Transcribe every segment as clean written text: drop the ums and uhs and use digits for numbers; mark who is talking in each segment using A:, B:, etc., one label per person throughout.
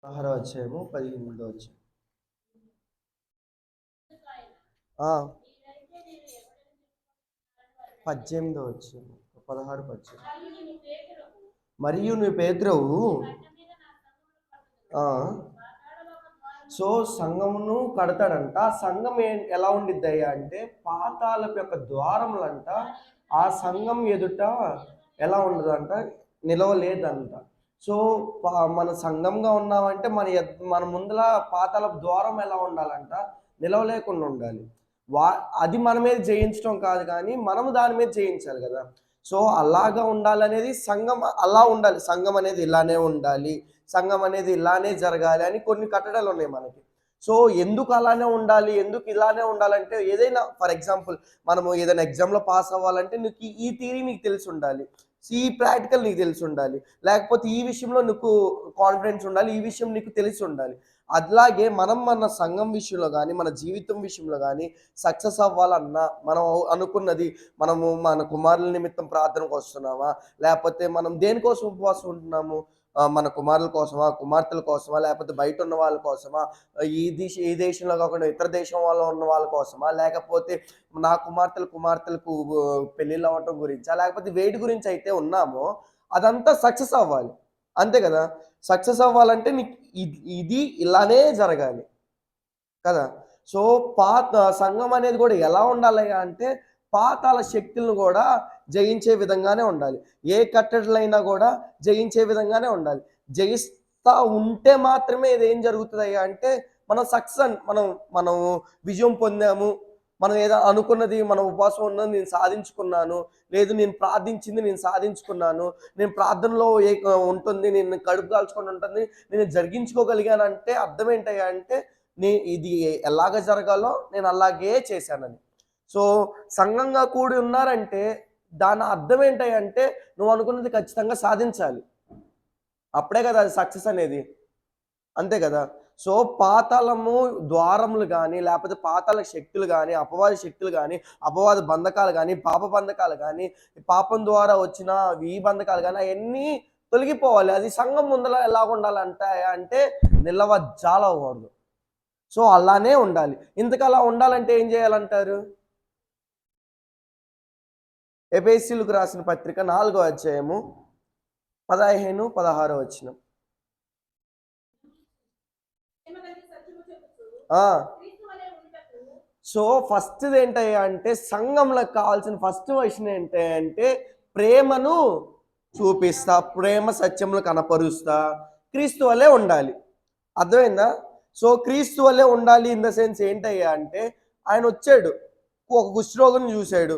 A: 16వ అధ్యాయము 18వ అధ్యాయం. 18వ అధ్యాయం 16 18. మరియు నువ్వు పేతురవు సో సంఘమును కడతాడంట. సంఘం ఎలా ఉండిద్దయ్యా అంటే పాతాళపు యొక్క ద్వారములంట ఆ సంఘం ఎదుట ఎలా ఉండదంట, నిలవలేదంట. సో మన సంఘంగా ఉన్నామంటే మన ముందల పాతాళపు ద్వారం ఎలా ఉండాలంట, నిలవలేకుండా ఉండాలి. అది మన మీద జయించడం కాదు, కానీ మనము దాని మీద జయించాలి కదా. సో అలాగా ఉండాలనేది సంఘం, అలా ఉండాలి. సంఘం అనేది ఇలానే ఉండాలి, సంఘం అనేది ఇలానే జరగాలి అని కొన్ని కట్టడాలు ఉన్నాయి మనకి. సో ఎందుకు అలానే ఉండాలి, ఎందుకు ఇలానే ఉండాలంటే, ఏదైనా ఫర్ ఎగ్జాంపుల్ మనము ఏదైనా ఎగ్జామ్లో పాస్ అవ్వాలంటే నీకు ఈ థియరీ నీకు తెలిసి ఉండాలి, ఈ ప్రాక్టికల్ నీకు తెలిసి ఉండాలి, లేకపోతే ఈ విషయంలో నీకు కాన్ఫిడెన్స్ ఉండాలి, ఈ విషయం నీకు తెలిసి ఉండాలి. అట్లాగే మనం మన సంఘం విషయంలో కానీ మన జీవితం విషయంలో కానీ సక్సెస్ అవ్వాలన్నా మనం అనుకున్నది, మనము మన కుమారుల నిమిత్తం ప్రార్థనకు వస్తున్నామా, లేకపోతే మనం దేనికోసం ఉపవాసం ఉంటున్నాము, మన కుమారుల కోసమా, కుమార్తెల కోసమా, లేకపోతే బయట ఉన్న వాళ్ళ కోసమా, ఈ దేశంలో కాకుండా ఇతర దేశం వాళ్ళు ఉన్న వాళ్ళ కోసమా, లేకపోతే నా కుమార్తెలకు పెళ్ళిళ్ళు అవ్వటం గురించా, లేకపోతే వేటి గురించి అయితే ఉన్నామో అదంతా సక్సెస్ అవ్వాలి. అంతే కదా. సక్సెస్ అవ్వాలంటే నీకు ఇది ఇలానే జరగాలి కదా. సో సంఘం అనేది కూడా ఎలా ఉండాలి అంటే పాతాల శక్తులను కూడా జయించే విధంగానే ఉండాలి. ఏ కట్టడలైనా కూడా జయించే విధంగానే ఉండాలి. జయిస్తా ఉంటే మాత్రమే ఇది ఏం జరుగుతుందయ్యా అంటే మనం సక్సెస్, మనం విజయం పొందాము, మనం ఏదో అనుకున్నది, మన ఉపవాసం ఉన్నది నేను సాధించుకున్నాను, లేదు నేను ప్రార్థించింది నేను సాధించుకున్నాను, నేను ప్రార్థనలో ఉంటుంది, నేను కడుపు కాల్చుకొని ఉంటుంది, నేను జరిగించుకోగలిగానంటే అర్థం ఏంటయ్యా అంటే ఇది ఎలాగ జరగాలో నేను అలాగే చేశానని. సో సంఘంగా కూడి ఉన్నారంటే దాని అర్థం ఏంటంటే నువ్వు అనుకున్నది ఖచ్చితంగా సాధించాలి, అప్పుడే కదా అది సక్సెస్ అనేది. అంతే కదా. సో పాతాళము ద్వారములు కానీ, లేకపోతే పాతాళ శక్తులు కానీ, అపవాద శక్తులు కానీ, అపవాద బంధకాలు కానీ, పాప బంధకాలు కానీ, పాపం ద్వారా వచ్చిన ఈ బంధకాలు కానీ అవన్నీ తొలగిపోవాలి. అది సంఘం ముందర ఎలా ఉండాలంటే నిలవజాలకూడదు. సో అలానే ఉండాలి. ఇంతకు అలా ఉండాలంటే ఏం చేయాలంటారు? ఎఫెసీయులకు రాసిన పత్రిక 4వ అధ్యాయము 15, 16 వచనం. సో ఫస్ట్ ఏంటయ్యా అంటే సంఘంలో కావాల్సిన ఫస్ట్ విషయం ఏంటంటే ప్రేమను చూపిస్తా, ప్రేమ సత్యములు కనపరుస్తా, క్రీస్తు వలె ఉండాలి. అర్థమైందా? సో క్రీస్తు వలె ఉండాలి ఇన్ ద సెన్స్ ఏంటయ్యా అంటే ఆయన వచ్చాడు, ఒక కుష్ఠరోగం చూశాడు,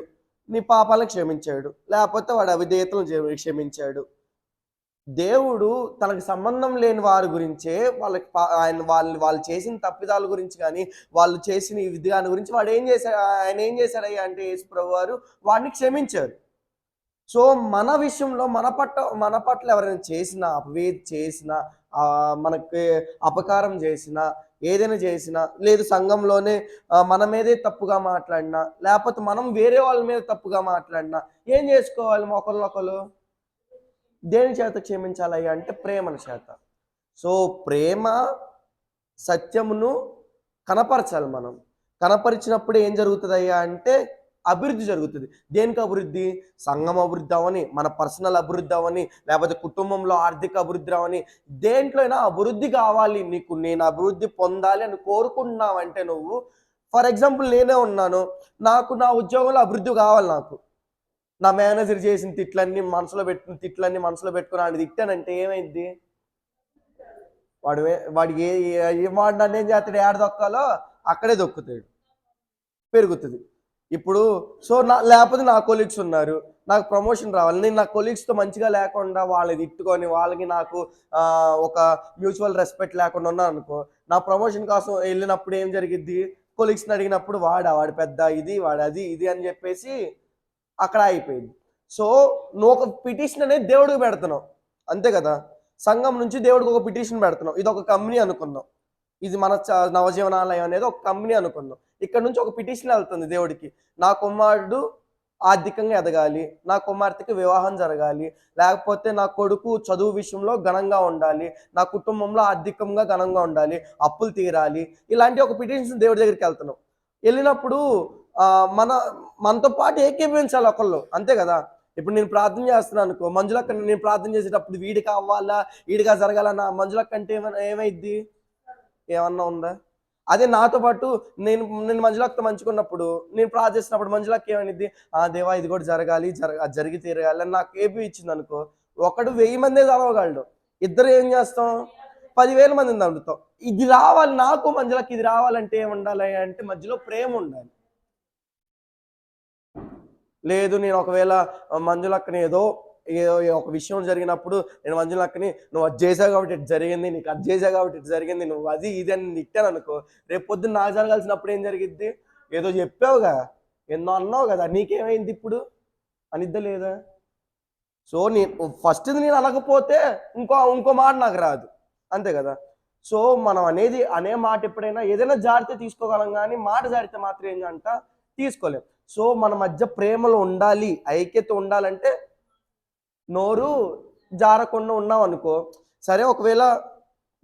A: నీ పాపాలను క్షమించాడు, లేకపోతే వాడి అవిధేయతలను క్షమించాడు. దేవుడు తనకు సంబంధం లేని వారి గురించే వాళ్ళకి వాళ్ళు చేసిన తప్పిదాల గురించి కానీ, వాళ్ళు చేసిన ఈ విధానం గురించి ఆయన ఏం చేశాడయ్యా అంటే యేసు ప్రభు వారు వాడిని క్షమించారు. సో మన విషయంలో మన పట్ల ఎవరైనా చేసినా, చేసినా, మనకి అపకారం చేసినా, ఏదైనా చేసినా, లేదు సంఘంలోనే మన మీదే తప్పుగా మాట్లాడినా, లేకపోతే మనం వేరే వాళ్ళ మీద తప్పుగా మాట్లాడినా ఏం చేసుకోవాలి? ఒకరినొకరు దేని చేత క్షమించాలయ్యా అంటే ప్రేమల చేత. సో ప్రేమ సత్యమును కనపరచాలి. మనం కనపరిచినప్పుడు ఏం జరుగుతుందయ్యా అంటే అభివృద్ధి జరుగుతుంది. దేనికి అభివృద్ధి? సంఘం అభివృద్ధి అవని, మన పర్సనల్ అభివృద్ధి అవని, లేకపోతే కుటుంబంలో ఆర్థిక అభివృద్ధి అవని, దేంట్లో అయినా అభివృద్ధి కావాలి నీకు. నేను అభివృద్ధి పొందాలి అని కోరుకుంటున్నావంటే నువ్వు, ఫర్ ఎగ్జాంపుల్ నేనే ఉన్నాను, నాకు నా ఉద్యోగంలో అభివృద్ధి కావాలి, నాకు నా మేనేజర్ చేసిన తిట్లన్నీ మనసులో పెట్టుకుని ఆయన తిట్టానంటే ఏమైంది? వాడికి వాడు నన్ను ఏం చేస్తాడు? ఏడ దొక్కాలో అక్కడే దొక్కుతాడు, పెరుగుతుంది. ఇప్పుడు సో లేకపోతే నా కొలీగ్స్ ఉన్నారు, నాకు ప్రమోషన్ రావాలి, నేను నా కొలీగ్స్తో మంచిగా లేకుండా వాళ్ళని తిట్టుకొని వాళ్ళకి నాకు ఒక మ్యూచువల్ రెస్పెక్ట్ లేకుండా ఉన్నాను అనుకో, నా ప్రమోషన్ కోసం వెళ్ళినప్పుడు ఏం జరిగిద్ది? కొలీగ్స్ని అడిగినప్పుడు వాడి పెద్ద ఇది, వాడు అది ఇది అని చెప్పేసి అక్కడ అయిపోయింది. సో నువ్వు ఒక పిటిషన్ అనేది దేవుడికి పెడుతున్నావు, అంతే కదా. సంఘం నుంచి దేవుడికి ఒక పిటిషన్ పెడుతున్నావు. ఇది ఒక కంపెనీ అనుకుందాం, ఇది మన నవజీవనాలయం అనేది ఒక కంపెనీ అనుకుందాం. ఇక్కడ నుంచి ఒక పిటిషన్ వెళ్తుంది దేవుడికి, నా కుమారుడు ఆర్థికంగా ఎదగాలి, నా కుమార్తెకి వివాహం జరగాలి, లేకపోతే నా కొడుకు చదువు విషయంలో ఘనంగా ఉండాలి, నా కుటుంబంలో ఆర్థికంగా ఘనంగా ఉండాలి, అప్పులు తీరాలి. ఇలాంటి ఒక పిటిషన్స్ దేవుడి దగ్గరికి వెళ్తున్నాం. వెళ్ళినప్పుడు మన మనతో పాటు ఏకీభవించాలి ఒకళ్ళు, అంతే కదా. ఇప్పుడు నేను ప్రార్థన చేస్తున్నాను అనుకో, మంజులక్క నేను ప్రార్థన చేసేటప్పుడు వీడికి అవ్వాలా, వీడిగా జరగాలన్నా మంజులక్క అంటే ఏమైద్ది? ఏమన్నా ఉందా? అదే నాతో పాటు నేను నేను మంజులక్కతో మంచుకున్నప్పుడు, నేను ప్రార్థిస్తున్నప్పుడు మంజులక్క ఏమనిద్ది? దేవా ఇది కూడా జరగాలి, అది జరిగి తీరగాలి అని నాకు ఏపీ ఇచ్చిందనుకో, ఒకడు 1000 మందే చదవగలడు. ఇద్దరు ఏం చేస్తాం? 10,000 మందిని చదువుతాం. ఇది రావాలి నాకు మంజులకి, ఇది రావాలంటే ఏముండాలి అంటే మధ్యలో ప్రేమ ఉండాలి. లేదు నేను ఒకవేళ మంజులక్కని ఏదో ఒక విషయం జరిగినప్పుడు నేను మంజులక్కని నువ్వు అది చేసావు కాబట్టి ఇటు జరిగింది, నీకు అది చేసావు కాబట్టి ఇటు జరిగింది, నువ్వు అది ఇది అని తిట్టాను అనుకో, రేపు పొద్దున్న నాకు జరగాల్సినప్పుడు ఏం జరిగిద్ది? ఏదో చెప్పావుగా, ఎన్నో అన్నావు కదా, నీకేమైంది ఇప్పుడు అనిద్దా లేదా? సో నేను ఫస్ట్ నేను అనకపోతే ఇంకో మాట నాకు రాదు, అంతే కదా. సో మనం అనే మాట ఎప్పుడైనా ఏదైనా జారితే తీసుకోగలం, కానీ మాట జారితే మాత్రం ఏంటంట తీసుకోలేం. సో మన మధ్య ప్రేమలు ఉండాలి, ఐక్యత ఉండాలంటే నోరు జారకుండా ఉన్నాం అనుకో. సరే ఒకవేళ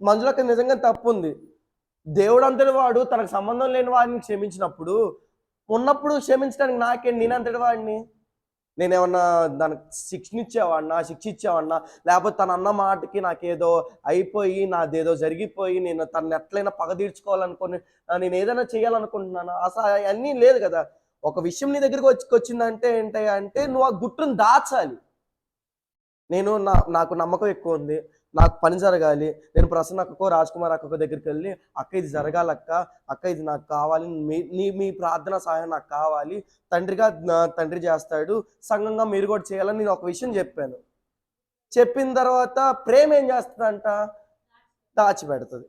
A: మంజులకి నిజంగా తప్పు ఉంది, దేవుడు అంతటి వాడు తనకు సంబంధం లేని వాడిని క్షమించినప్పుడు ఉన్నప్పుడు క్షమించడానికి నేనంతటి వాడిని నేనేమన్నా దానికి శిక్ష ఇచ్చేవాడినా, లేకపోతే తన అన్న మాటకి నాకేదో అయిపోయి నాదేదో జరిగిపోయి నేను తనని ఎట్లయినా పగ తీర్చుకోవాలనుకుని నేను ఏదైనా చేయాలనుకుంటున్నాను అసలు అవన్నీ లేదు కదా. ఒక విషయం నీ దగ్గరికి వచ్చిందంటే ఏంటంటే నువ్వు ఆ గుట్టును దాచాలి. నాకు నమ్మకం ఎక్కువ ఉంది, నాకు పని జరగాలి, నేను ప్రసన్న అక్కకో రాజ్ కుమార్ అక్కకో దగ్గరికి వెళ్ళి అక్క ఇది జరగాలక్క, అక్క ఇది నాకు కావాలి, మీ ప్రార్థన సహాయం నాకు కావాలి, తండ్రి చేస్తాడు, సంఘంగా మీరు కూడా చేయాలని నేను ఒక విషయం చెప్పాను. చెప్పిన తర్వాత ప్రేమ ఏం చేస్తుందంట? దాచిపెడుతుంది.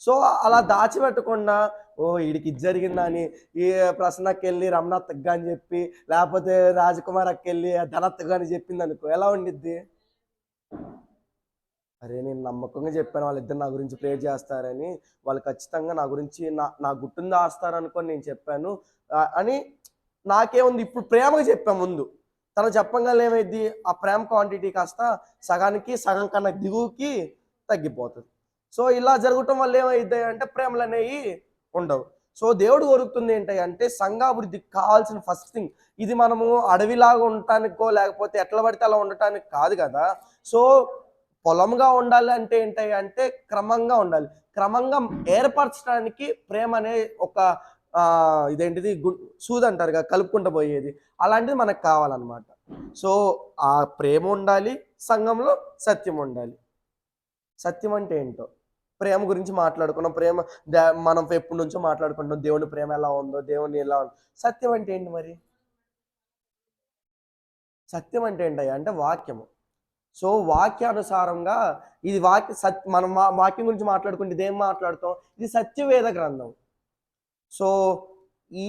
A: సో అలా దాచిపెట్టకుండా వీడికి ఇది జరిగిందా అని ఈ ప్రసన్నకి వెళ్ళి రమణత్తగా అని చెప్పి, లేకపోతే రాజకుమార్ అక్కకి వెళ్ళి ధనత్తగా అని చెప్పింది అనుకో, ఎలా ఉండిద్ది? అరే నేను నమ్మకంగా చెప్పాను వాళ్ళిద్దరు నా గురించి ప్రేర్ చేస్తారని, వాళ్ళు ఖచ్చితంగా నా గురించి నా గుట్టును దాస్తారనుకొని నేను చెప్పాను అని నాకేముంది, ఇప్పుడు ప్రేమగా చెప్పాను ముందు. తను చెప్పంగానే ఏమైంది, ఆ ప్రేమ క్వాంటిటీ కాస్త సగం కన్నా దిగువకి తగ్గిపోతుంది. సో ఇలా జరగటం వల్ల ఏమైంది అంటే ప్రేమలు అనేవి ఉండవు. సో దేవుడు కోరుతుంది ఏంటి అంటే సంఘాభివృద్ధికి కావాల్సిన ఫస్ట్ థింగ్ ఇది, మనము అడవిలాగా ఉండటానికో లేకపోతే ఎట్లా పడితే అలా ఉండటానికి కాదు కదా. సో పొలంగా ఉండాలి అంటే ఏంటి అంటే క్రమంగా ఉండాలి. క్రమంగా ఏర్పరచడానికి ప్రేమ అనే ఒక ఇదేంటిది సూది అంటారు కదా, కలుపుకుంటూ పోయేది, అలాంటిది మనకు కావాలన్నమాట. సో ఆ ప్రేమ ఉండాలి, సంఘంలో సత్యం ఉండాలి. సత్యం అంటే ఏంటో ప్రేమ గురించి మాట్లాడుకున్నాం. ప్రేమ మనం ఎప్పటి నుంచో మాట్లాడుకుంటాం, దేవుని ప్రేమ ఎలా ఉందో, దేవుని ఎలా ఉందో. సత్యం అంటే ఏంటి మరి? సత్యం అంటే ఏంటయ్యా అంటే వాక్యము. సో వాక్యానుసారంగా ఇది మనం వాక్యం గురించి మాట్లాడుకుంటే ఇదేం మాట్లాడుతాం? ఇది సత్యవేద గ్రంథం. సో ఈ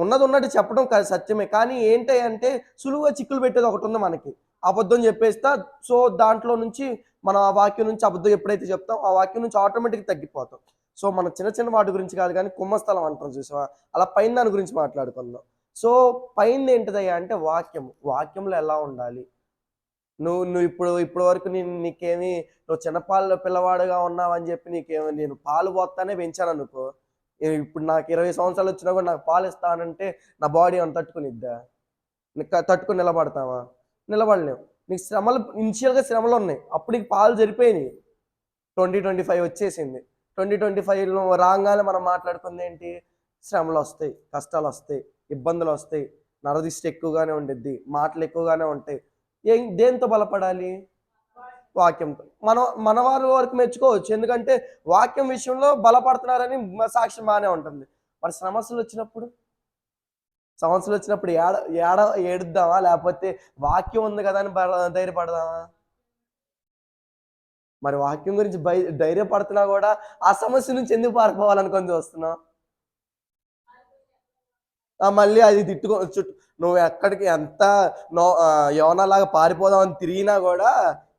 A: ఉన్నట్టు చెప్పడం సత్యమే, కానీ ఏంటి అంటే సులువుగా చిక్కులు పెట్టేది ఒకటి ఉంది మనకి, అబద్ధం చెప్పేస్తా. సో దాంట్లో నుంచి మనం ఆ వాక్యం నుంచి అబద్ధం ఎప్పుడైతే చెప్తాం ఆ వాక్యం నుంచి ఆటోమేటిక్గా తగ్గిపోతాం. సో మనం చిన్న వాటి గురించి కాదు కానీ కుంభస్థలం అంటాం చూసావా, అలా పైన దాని గురించి మాట్లాడుకుందాం. సో పైన ఏంటిదయ్యా అంటే వాక్యంలో ఎలా ఉండాలి. నువ్వు ఇప్పుడు వరకు నీకేమి నువ్వు చిన్నపాలు పిల్లవాడుగా ఉన్నావని చెప్పి నేను పాలు పోతానే పెంచాను అనుకో, ఇప్పుడు నాకు 20 సంవత్సరాలు వచ్చినా కూడా నాకు పాలు ఇస్తానంటే నా బాడీ ఏమైనా తట్టుకునిద్దా? తట్టుకుని నిలబడతావా? నిలబడలేవు. నీకు ఇనిషియల్గా శ్రమలు ఉన్నాయి, అప్పుడు నీకు పాలు జరిపోయినాయి. 2025 వచ్చేసింది. 2025లో రాగానే మనం మాట్లాడుకుంది ఏంటి? శ్రమలు వస్తాయి, కష్టాలు వస్తాయి, ఇబ్బందులు వస్తాయి, నరదిష్టి ఎక్కువగానే ఉండిద్ది, మాటలు ఎక్కువగానే ఉంటాయి. దేంతో బలపడాలి? వాక్యంతో. మన వారి వరకు మెచ్చుకోవచ్చు, ఎందుకంటే వాక్యం విషయంలో బలపడుతున్నారని సాక్ష్యం బాగానే ఉంటుంది. మరి సమస్యలు వచ్చినప్పుడు ఏడుద్దామా, లేకపోతే వాక్యం ఉంది కదా అని ధైర్యపడదామా? మరి వాక్యం గురించి ధైర్యపడుతున్నా కూడా ఆ సమస్య నుంచి ఎందుకు పారిపోవాలనుకొని చూస్తున్నావు? మళ్ళీ అది నువ్వు ఎక్కడికి ఎంత యోనాలాగా పారిపోదామని తిరిగినా కూడా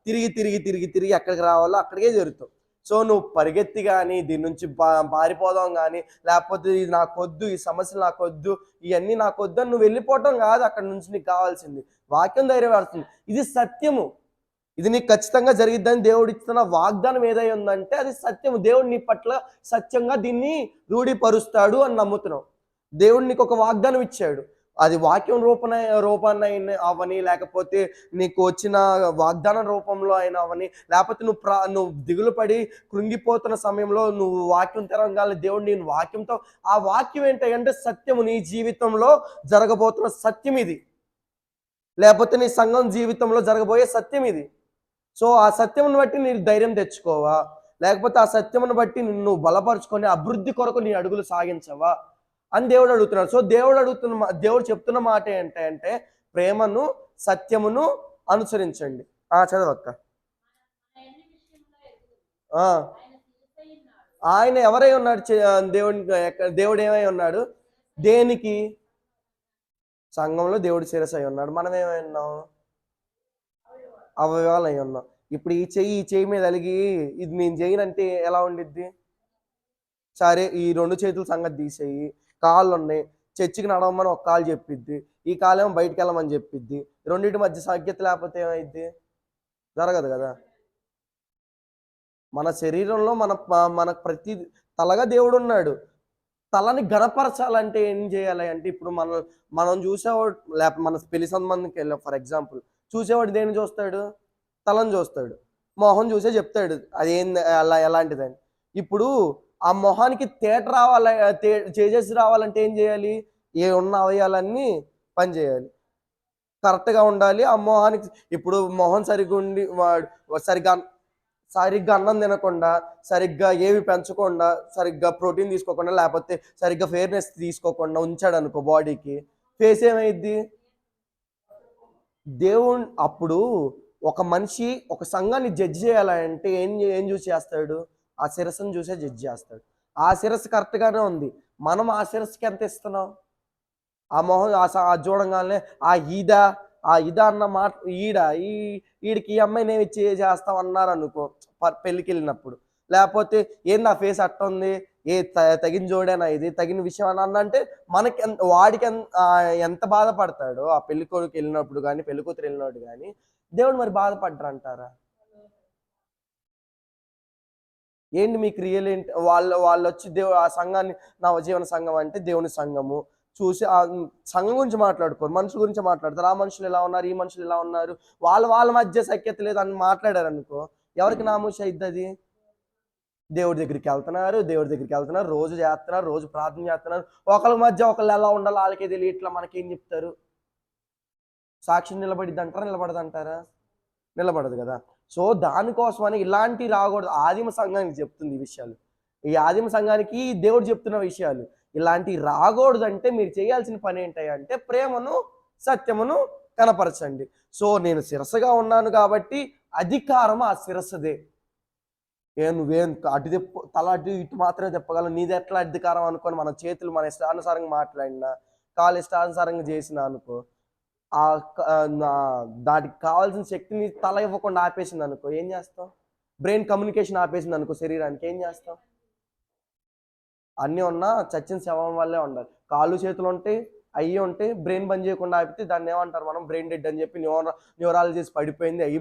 A: తిరిగి ఎక్కడికి రావాలో అక్కడికే జరుగుతావు. సో నువ్వు పరిగెత్తి కానీ దీని నుంచి పారిపోదాం కానీ, లేకపోతే ఇది నాకొద్దు, ఈ సమస్యలు నాకొద్దు, ఇవన్నీ నాకొద్దు అని నువ్వు వెళ్ళిపోవటం కాదు అక్కడ నుంచి నీకు కావాల్సింది. వాక్యం ధైర్యపడుతుంది. ఇది సత్యము, ఇది నీకు ఖచ్చితంగా జరిగిద్దని దేవుడు ఇస్తున్న వాగ్దానం ఏదై ఉందంటే అది సత్యము. దేవుడు నీ పట్ల సత్యంగా దీన్ని రూఢీపరుస్తాడు అని నమ్ముతున్నావు. దేవుడు నీకు ఒక వాగ్దానం ఇచ్చాడు. అది వాక్యం రూపాన్ని అవని, లేకపోతే నీకు వచ్చిన వాగ్దానం రూపంలో అయినా అవని, లేకపోతే నువ్వు దిగులు పడి కృంగిపోతున్న సమయంలో నువ్వు వాక్యం తెరగాలి, దేవుడు నేను వాక్యంతో, ఆ వాక్యం ఏంటంటే సత్యము, నీ జీవితంలో జరగబోతున్న సత్యం ఇది, లేకపోతే నీ సంఘం జీవితంలో జరగబోయే సత్యం ఇది. సో ఆ సత్యమును బట్టి నీకు ధైర్యం తెచ్చుకోవా, లేకపోతే ఆ సత్యమును బట్టి నిన్ను బలపరుచుకొని అభివృద్ధి కొరకు నీ అడుగులు సాగించవా అని దేవుడు అడుగుతున్నాడు. సో దేవుడు చెప్తున్న మాట ఏంటంటే ప్రేమను సత్యమును అనుసరించండి. చదవక్క. ఆయన ఎవరై ఉన్నాడు? దేవుడు ఏమై ఉన్నాడు? దేనికి? సంఘంలో దేవుడు శిరస్సు అయి ఉన్నాడు. మనం ఏమై ఉన్నాం? అవయవాలు అయి ఉన్నాం. ఇప్పుడు ఈ చెయ్యి మీద అలిగి ఇది నేను చేయనంటే ఎలా ఉండిద్ది? సరే ఈ 2 చేతుల సంగతి తీసేయి, కాళ్ళు ఉన్నాయి, చర్చికి నడవమని ఒక కాలు చెప్పిద్ది, ఈ కాలేమో బయటికి వెళ్ళమని చెప్పిద్ది. రెండింటి మధ్య సాధ్యత లేకపోతే ఏమైద్ది? జరగదు కదా. మన శరీరంలో మనకు ప్రతి తలగా దేవుడు ఉన్నాడు. తలని ఘనపరచాలంటే ఏం చేయాలి అంటే, ఇప్పుడు మనం చూసేవాడు, లేకపోతే మన పెళ్లి సంబంధికి వెళ్ళాం ఫర్ ఎగ్జాంపుల్, చూసేవాడు దేన్ని చూస్తాడు? తలని చూస్తాడు. మొహం చూసే చెప్తాడు అది ఎలాంటిదని. ఇప్పుడు ఆ మొహానికి చేసేసి రావాలంటే ఏం చేయాలి? ఏ ఉన్న అవయాలన్నీ పని చేయాలి, కరెక్ట్గా ఉండాలి. ఆ మొహానికి ఇప్పుడు మొహం సరిగ్గా ఉండి వాడు సరిగ్గా అన్నం తినకుండా, సరిగ్గా ఏవి పెంచకుండా, సరిగ్గా ప్రోటీన్ తీసుకోకుండా, లేకపోతే సరిగ్గా ఫెయిర్నెస్ తీసుకోకుండా ఉంచాడు అనుకో బాడీకి, ఫేస్ ఏమైద్ది? దేవుడు అప్పుడు ఒక మనిషి ఒక సంఘాన్ని జడ్జి చేయాలంటే ఏం చూసి చేస్తాడు? ఆ శిరస్సును చూసే జడ్జి చేస్తాడు. ఆ శిరస్సు కరెక్ట్గానే ఉంది, మనం ఆ శిరస్సుకి ఎంత ఇస్తున్నాం? ఆ మొహం చూడంగానే ఇదా అన్న మాట, ఈడికి ఈ అమ్మాయిని ఏమి చేస్తాం అన్నారు అనుకో పెళ్ళికి వెళ్ళినప్పుడు, లేకపోతే ఏంది ఆ ఫేస్ అట్ట ఉంది, తగిన జోడేనా ఇది, తగిన విషయం అని అంటే మనకి వాడికి ఎంత బాధపడతాడో ఆ పెళ్లి కొడుకు వెళ్ళినప్పుడు కానీ పెళ్లి కూతురు వెళ్ళినప్పుడు కానీ, దేవుడు మరి బాధపడ్డారు అంటారా? ఏంటి మీ క్రియలు ఏంటి? వాళ్ళు వచ్చి ఆ సంఘాన్ని నవజీవన సంఘం అంటే దేవుని సంఘము చూసి ఆ సంఘం గురించి మాట్లాడుకోరు, మనుషుల గురించి మాట్లాడతారు. ఆ మనుషులు ఎలా ఉన్నారు, ఈ మనుషులు ఎలా ఉన్నారు, వాళ్ళ మధ్య సఖ్యత లేదు అని మాట్లాడారు అనుకో, ఎవరికి నామూష అయిద్ది? దేవుడి దగ్గరికి వెళ్తున్నారు, రోజు చేస్తున్నారు, రోజు ప్రార్థన చేస్తున్నారు, ఒకళ్ళ మధ్య ఒకళ్ళు ఎలా ఉండాలో వాళ్ళకే తెలియ, ఇట్లా మనకేం చెప్తారు? సాక్షి నిలబడిద్ది అంటారా? నిలబడదంటారా? నిలబడదు కదా. సో దానికోసమని ఇలాంటి రాకూడదు. ఆదిమ సంఘానికి చెప్తుంది ఈ విషయాలు, ఈ ఆదిమ సంఘానికి దేవుడు చెప్తున్న విషయాలు. ఇలాంటి రాకూడదంటే మీరు చేయాల్సిన పని ఏంటంటే ప్రేమను సత్యమును కనపరచండి. సో నేను శిరస్సుగా ఉన్నాను కాబట్టి అధికారం ఆ శిరస్సుదే. నువ్వేం అటు తల అటు ఇటు మాత్రమే తిప్పగలవు, నీది ఎట్లా అధికారం అనుకొని మన చేతులు మన ఇష్టానుసారంగా మాట్లాడినా, కాలు ఇష్టానుసారంగా చేసినా అనుకో, దానికి కావాల్సిన శక్తిని తల ఇవ్వకుండా ఆపేసింది అనుకో, ఏం చేస్తాం? బ్రెయిన్ కమ్యూనికేషన్ ఆపేసింది అనుకో శరీరానికి, ఏం చేస్తాం? అన్నీ ఉన్నా చచ్చిన శవం వల్లే ఉండాలి. కాళ్ళు చేతులు ఉంటాయి, అయ్యి ఉంటాయి, బ్రెయిన్ బంద్ చేయకుండా ఆపితే దాన్ని ఏమంటారు మనం? బ్రెయిన్ డెడ్ అని చెప్పి, న్యూరాలజీస్ పడిపోయింది, అయ్యి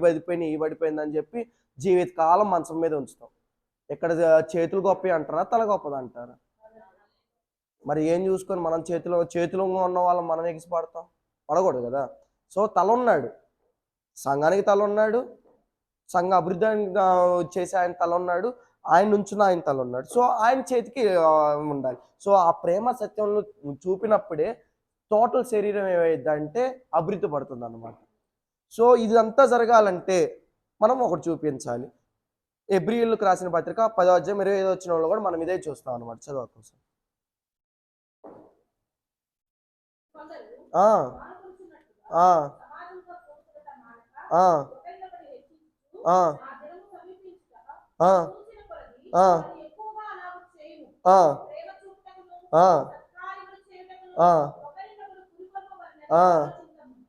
A: పడిపోయింది అని చెప్పి జీవితకాలం మంచం మీద ఉంచుతాం. ఇక్కడ చేతులు గొప్పవి అంటారా, తల గొప్పది అంటారా? మరి ఏం చూసుకొని మనం చేతులు ఉన్న వాళ్ళం మనం ఎగిసిపడతాం? పడకూడదు కదా. సో తల ఉన్నాడు, సంఘానికి తల ఉన్నాడు, సంఘ అభివృద్ధి చేసే ఆయన తల ఉన్నాడు, ఆయన నుంచున్న ఆయన తల ఉన్నాడు. సో ఆయన చేతికి ఉండాలి. సో ఆ ప్రేమ సత్యంలో చూపినప్పుడే టోటల్ శరీరం ఏమైందంటే అభివృద్ధి పడుతుంది అన్నమాట. సో ఇదంతా జరగాలంటే మనం ఒకటి చూపించాలి. హెబ్రీయులకు రాసిన పత్రిక 10వ అధ్యాయం 25వ వచనంలో కూడా మనం ఇదే చూస్తాం అన్నమాట. చదువు కోసం.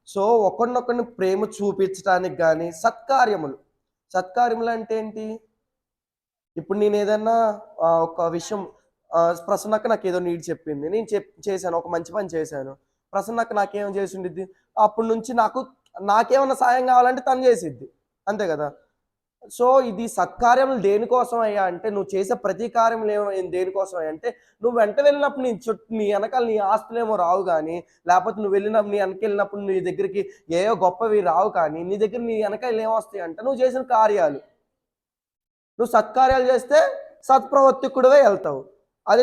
A: సో ఒకరినొకరిని ప్రేమ చూపించడానికి కానీ సత్కార్యములు అంటే ఏంటి? ఇప్పుడు నేను ఏదన్నా ఒక విషయం ప్రసన్నక్క నాకు ఏదో నీడ్ చెప్పింది. నేను చేశాను. ఒక మంచి పని చేశాను. ప్రసన్నక్క నాకేం చేసి ఉండిద్ది? అప్పటి నుంచి నాకేమన్నా సాయం కావాలంటే తను చేసిద్ది. అంతే కదా! సో, ఇది సత్కార్యములు దేనికోసమయ్యా అంటే, నువ్వు చేసే ప్రతి కార్యములు దేనికోసమయ్యా అంటే, నువ్వు వెంట వెళ్ళినప్పుడు నీ ఎనకాల నీ ఆస్తులేమో రావు గానీ, లేపోతే నువ్వు నీ ఎనకెళ్ళినప్పుడు నీ దగ్గరికి ఏవో గొప్పవి రావు కానీ, నీ ఎనకాల ఏమొస్తాయంటే, నువ్వు చేసిన కార్యాలు. నువ్వు సత్కార్యాలు చేస్తే సత్ప్రవర్తకుడివే వెళ్తావు. అదే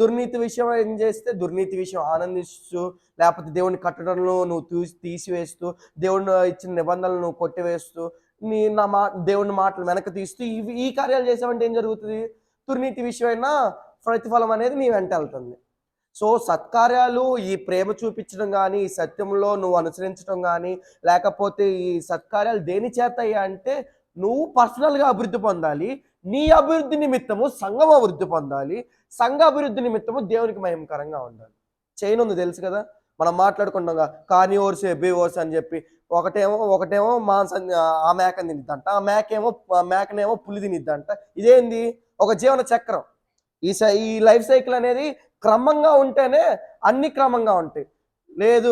A: దుర్నీతి విషయం ఏం చేస్తే దుర్నీతి విషయం ఆనందిస్తూ, లేకపోతే దేవుని కట్టడంలో నువ్వు తీసివేస్తూ, దేవుడు ఇచ్చిన నిబంధనలు నువ్వు కొట్టివేస్తూ, దేవుని మాటలు వెనక్కి తీస్తూ ఈ కార్యాలు చేసావంటే ఏం జరుగుతుంది? దుర్నీతి విషయమైనా ప్రతిఫలం అనేది నీ వెంట వెళ్తుంది. సో సత్కార్యాలు ఈ ప్రేమ చూపించడం కానీ, ఈ సత్యంలో నువ్వు అనుసరించడం కానీ, లేకపోతే ఈ సత్కార్యాలు దేని చేతయ్యా అంటే నువ్వు పర్సనల్గా అభివృద్ధి పొందాలి. నీ అభివృద్ధి నిమిత్తము సంఘం అభివృద్ధి పొందాలి. సంఘ అభివృద్ధి నిమిత్తము దేవునికి మహిమకరంగా ఉండాలి. చైన్ ఉంది తెలుసు కదా, మనం మాట్లాడుకుంటాం కార్నివోర్స్ హెర్బివోర్స్ అని చెప్పి. ఒకటేమో మాంసం ఆ మేకని తినిద్దంట, ఆ మేకనేమో పులి తినిద్దంట. ఇదేంది? ఒక జీవన చక్రం. ఈ లైఫ్ సైకిల్ అనేది క్రమంగా ఉంటేనే అన్ని క్రమంగా ఉంటాయి. లేదు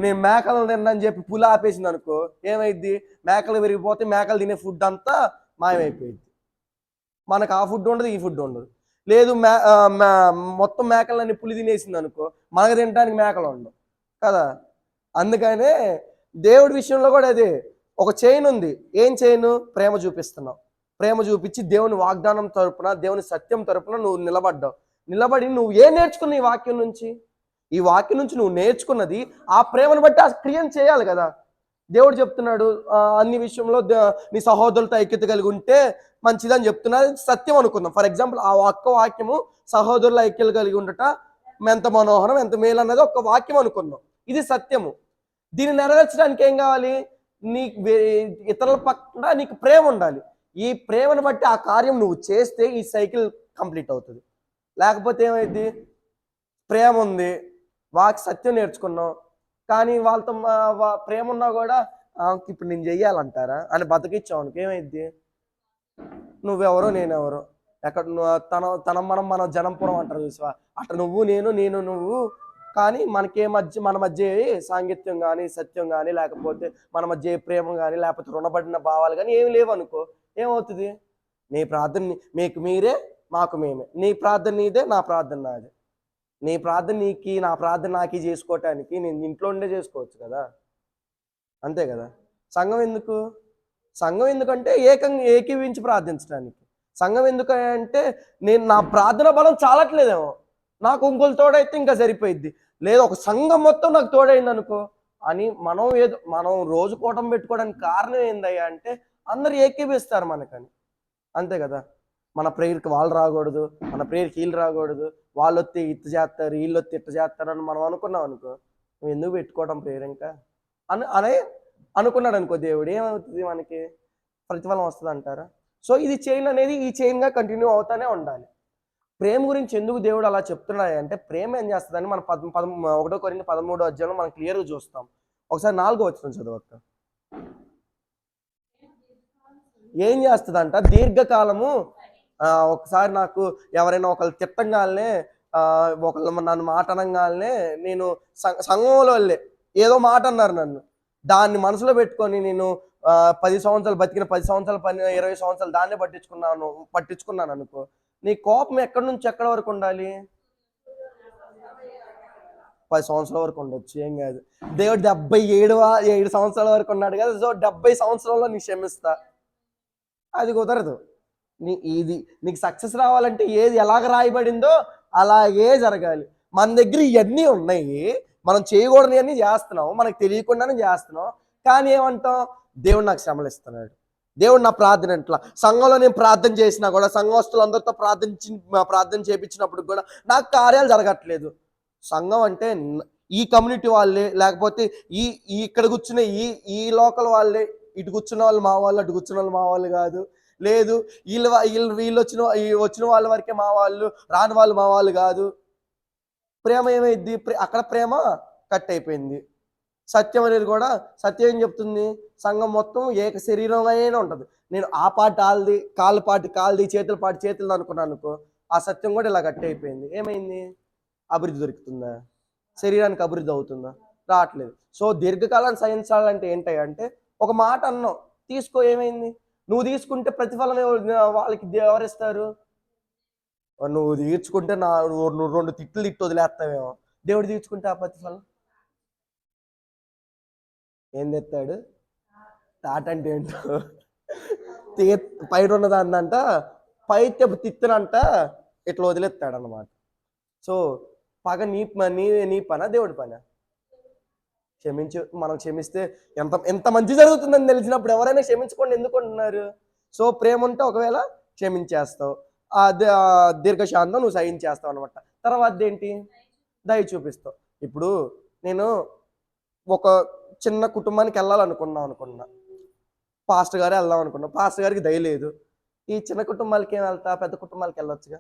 A: నేను మేకలు తిన్నాని చెప్పి పులి ఆపేసింది అనుకో, ఏమైద్ది? మేకలు విరిగిపోతే మేకలు తినే ఫుడ్ అంతా మాయమైపోయింది. మనకు ఆ ఫుడ్ ఉండదు, ఈ ఫుడ్ ఉండదు. లేదు మొత్తం మేకలన్నీ పులి తినేసింది అనుకో, మనకు తినడానికి మేకలు ఉండవు కదా. అందుకనే దేవుడి విషయంలో కూడా అదే ఒక చైన్ ఉంది. ఏం చైన్? ప్రేమ చూపిస్తున్నావు. ప్రేమ చూపించి దేవుని వాగ్దానం తరపున, దేవుని సత్యం తరపున నువ్వు నిలబడి నువ్వు ఏం నేర్చుకున్న ఈ వాక్యం నుంచి నువ్వు నేర్చుకున్నది ఆ ప్రేమను బట్టి ఆ క్రియను చేయాలి కదా. దేవుడు చెప్తున్నాడు అన్ని విషయంలో నీ సహోదరులతో ఐక్యత కలిగి ఉంటే మంచిదని చెప్తున్నది సత్యం అనుకుందాం. ఫర్ ఎగ్జాంపుల్ ఆ వాక్యము సహోదరుల ఐక్యత కలిగి ఉండట ఎంత మనోహరం, ఎంత మేలు అన్నది ఒక వాక్యం అనుకుందాం. ఇది సత్యము. దీన్ని నెరవేర్చడానికి ఏం కావాలి? ఇతరుల పక్కన నీకు ప్రేమ ఉండాలి. ఈ ప్రేమను బట్టి ఆ కార్యం నువ్వు చేస్తే ఈ సైకిల్ కంప్లీట్ అవుతుంది. లేకపోతే ఏమైంది? ప్రేమ ఉంది, సత్యం నేర్చుకున్నాం, కానీ వాళ్ళతో ప్రేమ ఉన్నా కూడా ఇప్పుడు నేను చెయ్యాలంటారా అని బతికిచ్చావు. ఏమైద్ది? నువ్వెవరో నేనెవరో, ఎక్కడ మన జనంపురం అంటారు చూసావా, అట్లా నువ్వు నేను నువ్వు. కానీ మన మధ్య సాంగత్యం కానీ, సత్యం కానీ, లేకపోతే మన మధ్య ప్రేమ కానీ, లేకపోతే రుణపడిన భావాలు కానీ ఏమి లేవు అనుకో, ఏమవుతుంది? నీ ప్రార్థన మీకు మీరే, మాకు మేమే. నీ ప్రార్థన నీదే, నా ప్రార్థన నాదే. నీ ప్రార్థన నీకి, నా ప్రార్థన నాకి చేసుకోవటానికి నేను ఇంట్లో ఉండే చేసుకోవచ్చు కదా. అంతే కదా. సంఘం ఎందుకంటే ఏకీవించి ప్రార్థించడానికి. సంఘం ఎందుకంటే నా ప్రార్థన బలం చాలట్లేదేమో, నాకు ఇంకొకరు తోడైతే ఇంకా సరిపోయిద్ది. లేదా ఒక సంఘం మొత్తం నాకు తోడైంది అనుకో అని మనం రోజు కూటం పెట్టుకోవడానికి కారణం ఏందయ్యా అంటే అందరు ఏకీభిస్తారు మనకని. అంతే కదా. మన ప్రేయర్కి వాళ్ళు రాకూడదు, మన ప్రేయర్కి వీళ్ళు రాకూడదు, వాళ్ళు వస్తే ఇట్టు చేస్తారు, వీళ్ళు వస్తే ఇట్టు చేస్తారని మనం అనుకున్నాం అనుకో, నువ్వు ఎందుకు పెట్టుకోవడం ప్రేయర్ ఇంకా అనే అనుకున్నాడు అనుకో దేవుడు, ఏమవుతుంది? మనకి ప్రతిఫలం వస్తుంది అంటారా? సో ఇది చైన్ అనేది ఈ చైన్గా కంటిన్యూ అవుతానే ఉండాలి. ప్రేమ గురించి ఎందుకు దేవుడు అలా చెప్తున్నాడు అంటే, ప్రేమ ఏం చేస్తుందని మనం 1 కొరింథీ 13వ అధ్యాయంలో మనం క్లియర్గా చూస్తాం. ఒకసారి 4వ వచనం చదవక్క. ఏం చేస్తుందంట? దీర్ఘకాలము. ఒకసారి నాకు ఎవరైనా ఒకళ్ళు తిట్టంగానే, ఒకళ్ళు నన్ను మాట అనగానే, నేను సంఘంలో వెళ్ళే ఏదో మాట అన్నారు నన్ను, దాన్ని మనసులో పెట్టుకొని నేను 10 సంవత్సరాలు బతికిన 10 సంవత్సరాల 20 సంవత్సరాలు దాన్నే పట్టించుకున్నాను అనుకో, నీ కోపం ఎక్కడి నుంచి ఎక్కడి వరకు ఉండాలి? 10 సంవత్సరాల వరకు ఉండొచ్చు, ఏం కాదు. దేవుడు 77 సంవత్సరాల వరకు ఉన్నాడు కదా. సో 70 సంవత్సరాల్లో నీ క్షమిస్తా. అది కుదరదు. నీకు సక్సెస్ రావాలంటే ఏది ఎలాగ రాయబడిందో అలాగే జరగాలి. మన దగ్గర ఇవన్నీ ఉన్నాయి, మనం చేయకూడని అన్నీ చేస్తున్నాం, మనకు తెలియకుండానే చేస్తున్నాం. కానీ ఏమంటాం? దేవుడు నాకు శ్రమలు ఇస్తున్నాడు, దేవుడు నా ప్రార్థన ఇంట్లో సంఘంలో నేను ప్రార్థన చేసినా కూడా, సంఘవస్తులందరితో ప్రార్థన చేయించినప్పుడు కూడా నాకు కార్యాలు జరగట్లేదు. సంఘం అంటే ఈ కమ్యూనిటీ వాళ్ళే, లేకపోతే ఇక్కడ కూర్చునే ఈ లోకల్ వాళ్ళే. ఇటు కూర్చున్న వాళ్ళు మా వాళ్ళు, అటు కూర్చున్న వాళ్ళు మా వాళ్ళు కాదు. లేదు వీళ్ళు వచ్చిన వాళ్ళ వరకే మా వాళ్ళు, రాని వాళ్ళు మా వాళ్ళు కాదు. ప్రేమ ఏమైంది? అక్కడ ప్రేమ కట్ అయిపోయింది. సత్యం అనేది కూడా, సత్యం ఏం చెప్తుంది? సంఘం మొత్తం ఏక శరీరమైనా ఉంటుంది. నేను ఆ పార్ట్ ఆళ్ళది, కాళ్ళ పార్ట్ కాళ్ళది, చేతుల పార్ట్ చేతులది అనుకున్నాను అనుకో, ఆ సత్యం కూడా ఇలా గట్టి అయిపోయింది. ఏమైంది? అభివృద్ధి దొరుకుతుందా? శరీరానికి అభివృద్ధి అవుతుందా? రావట్లేదు. సో దీర్ఘకాలం సహించాలంటే ఏంటంటే, ఒక మాట అన్నావు తీసుకో, ఏమైంది? నువ్వు తీసుకుంటే ప్రతిఫలం వాళ్ళకి ఎవరిస్తారు? నువ్వు తీర్చుకుంటే నువ్వు 2 తిట్లు తిట్టి వదిలేస్తావేమో. దేవుడు తీర్చుకుంటే ఆ ప్రతిఫలం ఏం తెస్తాడు? తాట అంటే ఏంటో తీ పైన ఉన్నదాన్నంట పైతే తిత్తనంట ఇట్లా వదిలేస్తాడు అన్నమాట. సో పగ నీ పనా దేవుడి పనా? మనం క్షమిస్తే ఎంత మంచి జరుగుతుందని తెలిసినప్పుడు ఎవరైనా క్షమించుకోండి ఎందుకు అంటున్నారు? సో ప్రేమ ఉంటే ఒకవేళ క్షమించేస్తావు, దీర్ఘశాంతం నువ్వు సహించేస్తావు అనమాట. తర్వాత ఏంటి? దయ చూపిస్తావు. ఇప్పుడు నేను ఒక చిన్న కుటుంబానికి వెళ్ళాలనుకున్నా, పాస్టర్ గారే వెళ్దాం అనుకున్నా, పాస్టర్ గారికి దయ లేదు. ఈ చిన్న కుటుంబాలకి ఏం వెళ్తా? పెద్ద కుటుంబాలకి వెళ్ళొచ్చుగా.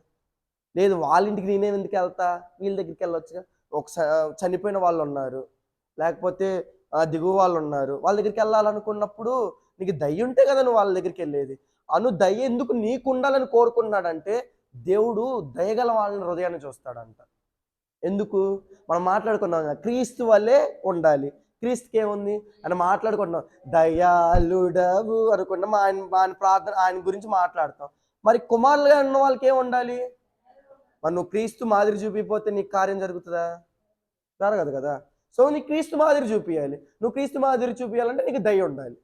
A: లేదు వాళ్ళ ఇంటికి నేనేం ఎందుకు వెళ్తా? వీళ్ళ దగ్గరికి వెళ్ళొచ్చుగా. ఒక చనిపోయిన వాళ్ళు ఉన్నారు, లేకపోతే దిగువ వాళ్ళు ఉన్నారు, వాళ్ళ దగ్గరికి వెళ్ళాలనుకున్నప్పుడు నీకు దయ ఉంటే కదా నువ్వు వాళ్ళ దగ్గరికి వెళ్ళేది. దయ ఎందుకు నీకు ఉండాలని కోరుకున్నాడంటే, దేవుడు దయగల వాళ్ళని హృదయాన్ని చూస్తాడంట. ఎందుకు? మనం మాట్లాడుకున్నాం క్రీస్తు వల్లే ఉండాలి. క్రీస్తుకి ఏముంది అని మాట్లాడుకుంటున్నాం, దయాళుడవు అనుకున్నాం. ఆయన ప్రార్థన, ఆయన గురించి మాట్లాడతాం. మరి కుమారులుగా ఉన్న వాళ్ళకి ఏం ఉండాలి? మరి నువ్వు క్రీస్తు మాదిరి చూపిపోతే నీకు కార్యం జరుగుతుందా? జరగదు కదా. సో నీకు క్రీస్తు మాదిరి చూపించాలి. నువ్వు క్రీస్తు మాదిరి చూపించాలంటే నీకు దయ ఉండాలి.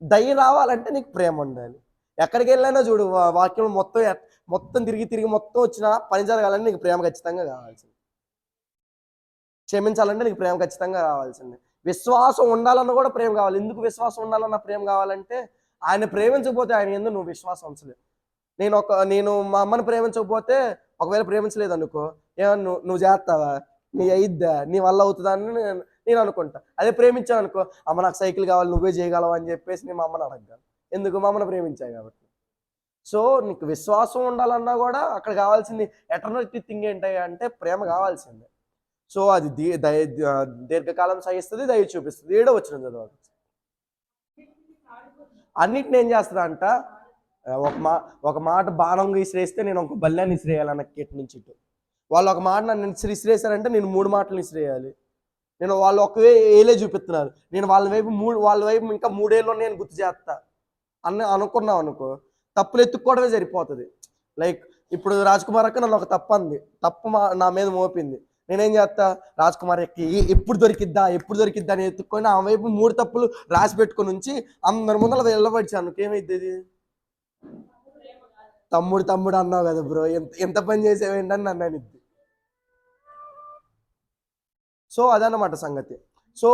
A: దయ రావాలంటే నీకు ప్రేమ ఉండాలి. ఎక్కడికి వెళ్ళైనా చూడు, వాక్యం మొత్తం తిరిగి మొత్తం వచ్చిన పని జరగాలంటే నీకు ప్రేమ ఖచ్చితంగా కావాల్సింది. క్షమించాలంటే నీకు ప్రేమ ఖచ్చితంగా రావాల్సిందే. విశ్వాసం ఉండాలన్న కూడా ప్రేమ కావాలి. ఎందుకు విశ్వాసం ఉండాలన్న ప్రేమ కావాలంటే, ఆయన ప్రేమించకపోతే ఆయన ఎందుకు నువ్వు విశ్వాసం ఉంచలేదు. నేను మా అమ్మని ప్రేమించకపోతే, ఒకవేళ ప్రేమించలేదు అనుకో, ఏమన్నా నువ్వు చేస్తావా, నీ అయిద్దా, నీ వల్ల అవుతుందా అని నేను అనుకుంటా. అదే ప్రేమించాను అనుకో, అమ్మ నాకు సైకిల్ కావాలి, నువ్వే చేయగలవు అని చెప్పేసి నేను మా అమ్మని అడగను. ఎందుకు? మా అమ్మని ప్రేమించాను కాబట్టి. సో నీకు విశ్వాసం ఉండాలన్నా కూడా అక్కడ కావాల్సింది ఎటర్నల్ థింగ్ ఏంటి అంటే ప్రేమ కావాల్సిందే. సో అది దీర్ఘకాలం సహిస్తుంది, దయ చూపిస్తుంది. 7వ వచనం చదవాలి. అన్నిటిని ఏం చేస్తుందా అంట, ఒక మాట బాణం విసిరేస్తే నేను ఒక బల్యాన్ని విసిరేయాలన్న కెట్ నుంచి ఇటు. వాళ్ళు ఒక మాట నన్ను విసిరేసారంటే నేను 3 మాటలు విసిరేయాలి. నేను వాళ్ళు ఒకే ఏలే చూపిస్తున్నారు, నేను వాళ్ళ వైపు ఇంకా 3 ఏళ్ళు నేను గుర్తు చేస్తా అనుకున్నాం అనుకో, తప్పులు ఎత్తుక్కోవడమే సరిపోతుంది. లైక్ ఇప్పుడు రాజ్ కుమార్ అక్క నన్ను ఒక తప్పు నా మీద మోపింది. నేనేం చేస్తా, రాజ్ కుమార్ అక్కకి ఎప్పుడు దొరికిద్దా అని ఎత్తుక్కొని ఆ వైపు 3 తప్పులు రాసి పెట్టుకుని ఉంచి అందరి ముందర వెళ్ళబడిచాను. ఏమైద్ది? తమ్ముడు అన్నావు కదా బ్రో, ఎంత పని చేసేవేంటని నన్ను అనిద్ది. సో అదన్నమాట సంగతి. సో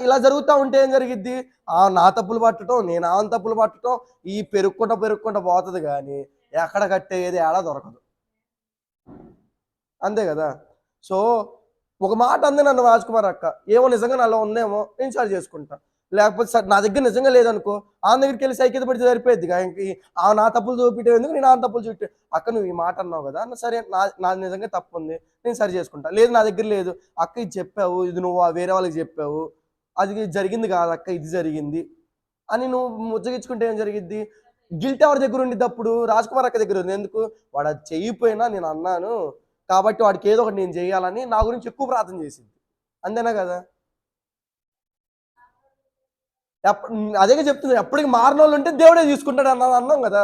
A: ఇలా జరుగుతూ ఉంటే ఏం జరిగిద్ది? నా తప్పులు పట్టడం, నేను ఆమె తప్పులు పట్టడం, ఈ పెరుక్కుంటా పోతుంది, కానీ ఎక్కడ కట్టేది ఏడా దొరకదు. అంతే కదా. సో ఒక మాట అంది నన్ను రాజ్ కుమార్ అక్క, ఏమో నిజంగా నాలో ఉందేమో నేను షేర్ చేసుకుంటా. లేకపోతే నా దగ్గర నిజంగా లేదనుకో, ఆమె దగ్గరికి వెళ్ళి సైకిల్ పడితే సరిపోద్ది. ఆమె నా తప్పులు చూపించడం ఎందుకు, నేను ఆమె తప్పులు చూపి, అక్క నువ్వు ఈ మాట అన్నావు కదా, సరే నా నిజంగా తప్పు ఉంది, నేను సరి చేసుకుంటా. లేదు నా దగ్గర లేదు అక్క, ఇది చెప్పావు, ఇది నువ్వు వేరే వాళ్ళకి చెప్పావు, అది జరిగింది కాదు అక్క, ఇది జరిగింది అని నువ్వు ముచ్చగించుకుంటే ఏం జరిగిద్ది? గిల్ట్ ఎవరి దగ్గర ఉండిద్ది అప్పుడు? రాజ్ కుమార్ అక్క దగ్గర ఉంది. ఎందుకు? వాడు అది చెయ్యిపోయినా నేను అన్నాను కాబట్టి వాడికి ఏదో ఒకటి నేను చేయాలని నా గురించి ఎక్కువ ప్రార్థన చేసింది. అంతేనా కదా. అదే చెప్తుంది, ఎప్పటికి మారినోళ్ళు ఉంటే దేవుడే తీసుకుంటాడు అన్నాం కదా.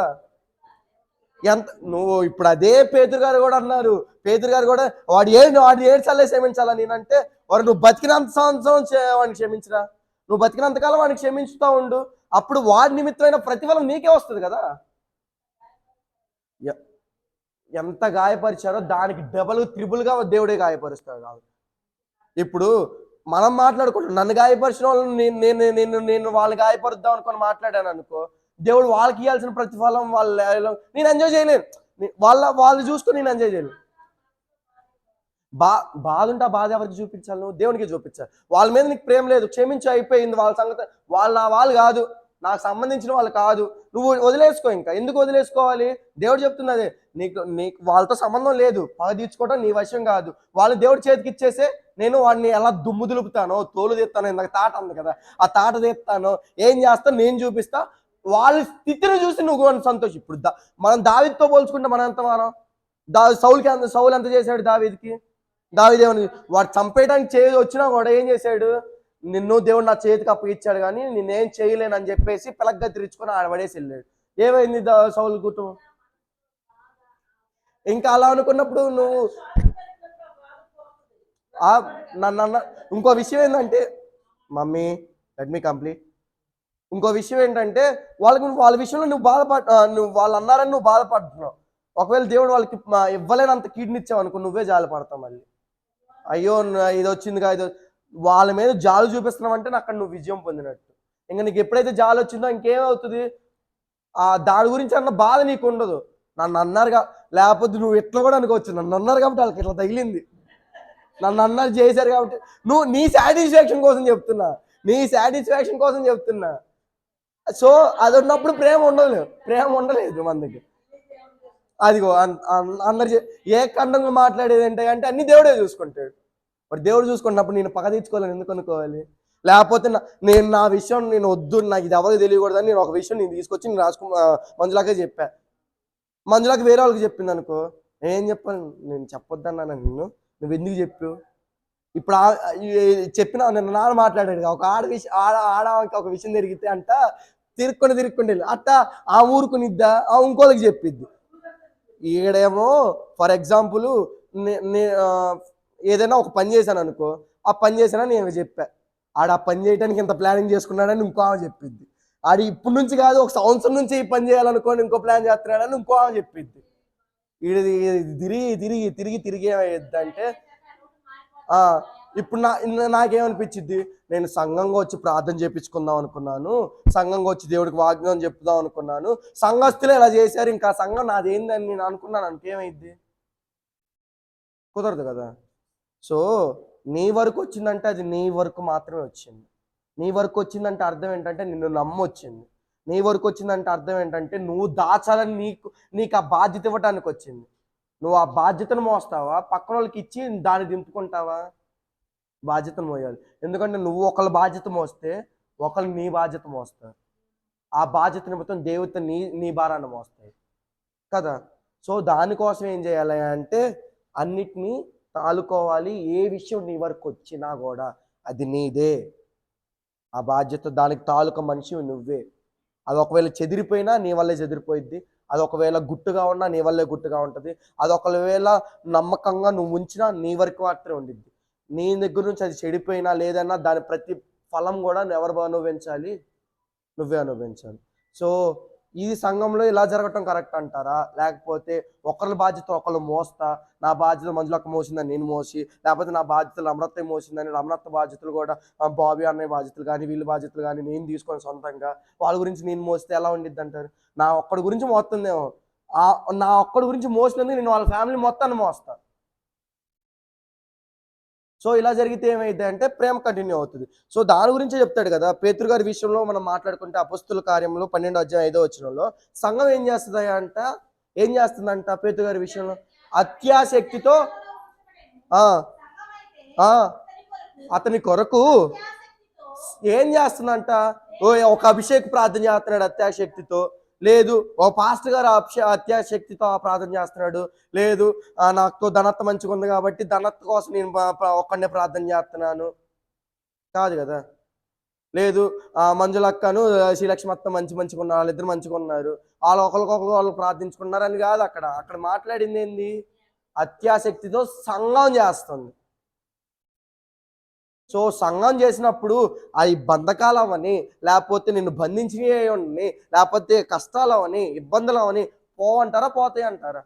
A: నువ్వు ఇప్పుడు అదే పేతురు గారు కూడా అన్నారు. పేతురు గారు కూడా వాడు 7 సార్లు క్షమించాలా నేనంటే, వాడు నువ్వు బతికినంత సంవత్సరం వాడిని క్షమించరా, నువ్వు బతికినంతకాలం వాడిని క్షమించుతూ ఉండు, అప్పుడు వాడి నిమిత్తమైన ప్రతిఫలం నీకే వస్తుంది కదా. ఎంత గాయపరిచారో దానికి డబల్ త్రిబుల్గా దేవుడే గాయపరుస్తాడు. కాదు ఇప్పుడు మనం మాట్లాడుకుంటాం, నన్ను గాయపరిచిన వాళ్ళు నేను వాళ్ళని గాయపరుద్దాం అనుకొని మాట్లాడాను అనుకో, దేవుడు వాళ్ళకి ఇవ్వాల్సిన ప్రతిఫలం నేను ఎంజాయ్ చేయలేను. వాళ్ళు చూసుకొని నేను ఎంజాయ్ చేయలేను. బాధ ఉంటే బాధ ఎవరికి చూపించాలి? నువ్వు దేవునికి చూపించాలి. వాళ్ళ మీద నీకు ప్రేమ లేదు, క్షమించి అయిపోయింది వాళ్ళ సంగతి. వాళ్ళు కాదు, నాకు సంబంధించిన వాళ్ళు కాదు, నువ్వు వదిలేసుకో. ఇంకా ఎందుకు వదిలేసుకోవాలి? దేవుడు చెప్తున్నదే, నీకు నీకు వాళ్ళతో సంబంధం లేదు, పగ తీర్చుకోవడం నీ వశం కాదు. వాళ్ళు దేవుడి చేతికి ఇచ్చేసే, నేను వాడిని ఎలా దుమ్ము దులుపుతానో, తోలు తీస్తానో, ఇందాక తాట ఉంది కదా, ఆ తాట తీస్తానో, ఏం చేస్తాను నేను చూపిస్తా. వాళ్ళ స్థితిని చూసి నువ్వు సంతోషం. ఇప్పుడు మనం దావీదుతో పోల్చుకుంటే మనం ఎంత మనం, సౌలు ఎంత చేశాడు దావీదుకి? దావీదేవుని వాడు చంపేయడానికి వచ్చినా కూడా ఏం చేశాడు? నిన్ను దేవుడు నా చేతికి అప్పగిచ్చాడు కానీ నిన్నేం చేయలేనని చెప్పేసి పిలగ్గా తిరుచుకొని ఆడబడేసి వెళ్ళాడు. ఏమైంది సౌలు కుటుంబం? ఇంకా అలా అనుకున్నప్పుడు నువ్వు నన్ను ఇంకో విషయం ఏంటంటే, మమ్మీ లెట్ మీ కంప్లీట్. ఇంకో విషయం ఏంటంటే, వాళ్ళ విషయంలో నువ్వు వాళ్ళు అన్నారని నువ్వు బాధపడుతున్నావు. ఒకవేళ దేవుడు వాళ్ళకి ఇవ్వలేనంత కీడ్ని ఇచ్చావు అనుకో, నువ్వే జాలి పడతావు మళ్ళీ. అయ్యో ఇది వచ్చిందిగా, వాళ్ళ మీద జాలు చూపిస్తున్నావు అంటే అక్కడ నువ్వు విజయం పొందినట్టు. ఇంకా నీకు ఎప్పుడైతే జాలి వచ్చిందో ఇంకేమవుతుంది? దాని గురించి అన్న బాధ నీకు ఉండదు. నన్ను అన్నారుగా, లేకపోతే నువ్వు ఎట్లా కూడా అనుకోవచ్చు, నన్ను అన్నారు కాబట్టి వాళ్ళకి ఇట్లా తగిలింది, నన్ను అన్నారు చేశారు కాబట్టి. నీ సాటిస్ఫాక్షన్ కోసం చెప్తున్నా, సో అది ఉన్నప్పుడు ప్రేమ ఉండలేదు మన దగ్గర. అదిగో అందరు ఏ ఖండంగా మాట్లాడేది ఏంటంటే అన్ని దేవుడే చూసుకుంటాడు. మరి దేవుడు చూసుకున్నప్పుడు నేను పగ తీర్చుకోవాలని ఎందుకు అనుకోవాలి? లేకపోతే నేను నా విషయం నేను వద్దు, నాకు ఇది ఎవరికి తెలియకూడదని నేను ఒక విషయం నేను తీసుకొచ్చి నేను మంజులాకే చెప్పా. మంజులాకి వేరే వాళ్ళకి చెప్పింది అనుకో, నేనేం చెప్పాను? నేను చెప్పొద్దన్నా నువ్వు ఎందుకు చెప్పు? ఇప్పుడు చెప్పినా నిన్న నాన్న మాట్లాడాడు, ఒక ఆడకి ఒక విషయం జరిగితే అంట తిరుక్కొని అట్ట ఆ ఊరుకునిద్దా, ఇంకోళ్ళకి చెప్పిద్ది. ఈడేమో ఫర్ ఎగ్జాంపుల్ ఏదైనా ఒక పని చేశాను అనుకో, ఆ పని చేసినా నేను చెప్పా, ఆడ ఆ పని చేయడానికి ఇంత ప్లానింగ్ చేసుకున్నాడని ఇంకో ఆమె చెప్పిద్ది. ఆడు ఇప్పుడు నుంచి కాదు, ఒక సంవత్సరం నుంచి ఈ పని చేయాలనుకోని ఇంకో ప్లాన్ చేస్తున్నాడని ఇంకో ఆమె చెప్పిద్ది. ఈడది తిరిగి ఏమయ్యిద్దంటే, ఇప్పుడు నాకేమనిపించిద్ది, నేను సంఘంగా వచ్చి ప్రార్థన చేయించుకుందాం అనుకున్నాను, సంఘంగా వచ్చి దేవుడికి వాగ్దానం చెప్దాం అనుకున్నాను, సంఘస్థులు ఇలా చేశారు, ఇంకా సంఘం నాదేందని నేను అనుకున్నాను అంటే ఏమైద్ది? కుదరదు కదా. సో నీ వరకు వచ్చిందంటే అది నీ వరకు మాత్రమే వచ్చింది. నీ వరకు వచ్చిందంటే అర్థం ఏంటంటే నిన్ను నమ్మొచ్చింది. నీ వరకు వచ్చిందంటే అర్థం ఏంటంటే నువ్వు దాచాలని నీకు ఆ బాధ్యత ఇవ్వటానికి వచ్చింది. నువ్వు ఆ బాధ్యతను మోస్తావా, పక్కన వాళ్ళకి ఇచ్చి దాన్ని దింపుకుంటావా? బాధ్యతను మోయాలి. ఎందుకంటే నువ్వు ఒకళ్ళ బాధ్యత మోస్తే ఒకళ్ళు నీ బాధ్యత మోస్తారు. ఆ బాధ్యత నిమిత్తం దేవుడితో నీ భారాన్ని మోస్తాయి కదా. సో దానికోసం ఏం చేయాలి అంటే అన్నిటినీ తాలుకోవాలి. ఏ విషయం నీ వరకు వచ్చినా కూడా అది నీదే. ఆ బాధ్యత దానికి తాలూకా మనిషి నువ్వే. అది ఒకవేళ చెదిరిపోయినా నీ వల్లే చెదిరిపోయిద్ది, అది ఒకవేళ గుట్టుగా ఉన్నా నీ వల్లే గుట్టుగా ఉంటుంది, అది ఒకవేళ నమ్మకంగా నువ్వు ఉంచినా నీ వరకు మాత్రమే ఉండిద్ది. నీ దగ్గర నుంచి అది చెడిపోయినా లేదన్నా దాని ప్రతి ఫలం కూడా ఎవరు అనుభవించాలి? నువ్వే అనుభవించాలి. సో ఇది సంఘంలో ఇలా జరగటం కరెక్ట్ అంటారా? లేకపోతే ఒకళ్ళ బాధ్యత ఒకళ్ళు మోస్తా, నా బాధ్యత మంజులక్క మోసిందని నేను మోసి, లేకపోతే నా బాధ్యతలు అమరత్త మోసిందని అమరత్త బాధ్యతలు కూడా బాబీ అన్నయ్య బాధ్యతలు కానీ వీళ్ళ బాధ్యతలు కానీ నేను తీసుకొని సొంతంగా వాళ్ళ గురించి నేను మోస్తే ఎలా ఉండిద్ది అంటారు? నా ఒక్కడి గురించి మోస్తుందేమో, నా ఒక్కడి గురించి మోసినందుకు నేను వాళ్ళ ఫ్యామిలీ మొత్తాన్ని మోస్తా. సో ఇలా జరిగితే ఏమైంది అంటే ప్రేమ కంటిన్యూ అవుతుంది. సో దాని గురించే చెప్తాడు కదా పేతురు గారి విషయంలో మనం మాట్లాడుకుంటే అపొస్తలుల కార్యంలో 12వ అధ్యాయం 5వ వచనంలో సంఘం ఏం చేస్తుందంట పేతురు గారి విషయంలో అత్యాశక్తితో అతని కొరకు ఏం చేస్తుందంట? ఒక అభిషేక్ ప్రార్థన చేస్తున్నాడు అత్యాశక్తితో, లేదు ఓ పాస్టర్ గారు అత్యాశక్తితో ప్రార్థన చేస్తున్నాడు, లేదు నాకు ధనత్త మంచిగా ఉంది కాబట్టి ధనత్త కోసం నేను ఒక్కడనే ప్రార్థన చేస్తున్నాను కాదు కదా. లేదు మంజులక్కను శ్రీలక్ష్మత్త మంచిగా ఉన్నారు, వాళ్ళిద్దరు మంచిగా ఉన్నారు, వాళ్ళు ప్రార్థించుకున్నారు అని కాదు. అక్కడ మాట్లాడింది ఏంది? అత్యాశక్తితో సంఘం చేస్తుంది. సో సంఘం చేసినప్పుడు అవి బంధకాలు అవని, లేకపోతే నిన్ను బంధించినవి, లేకపోతే కష్టాలు అవని, ఇబ్బందులు అవని పోవంటారా? పోతాయి అంటారా?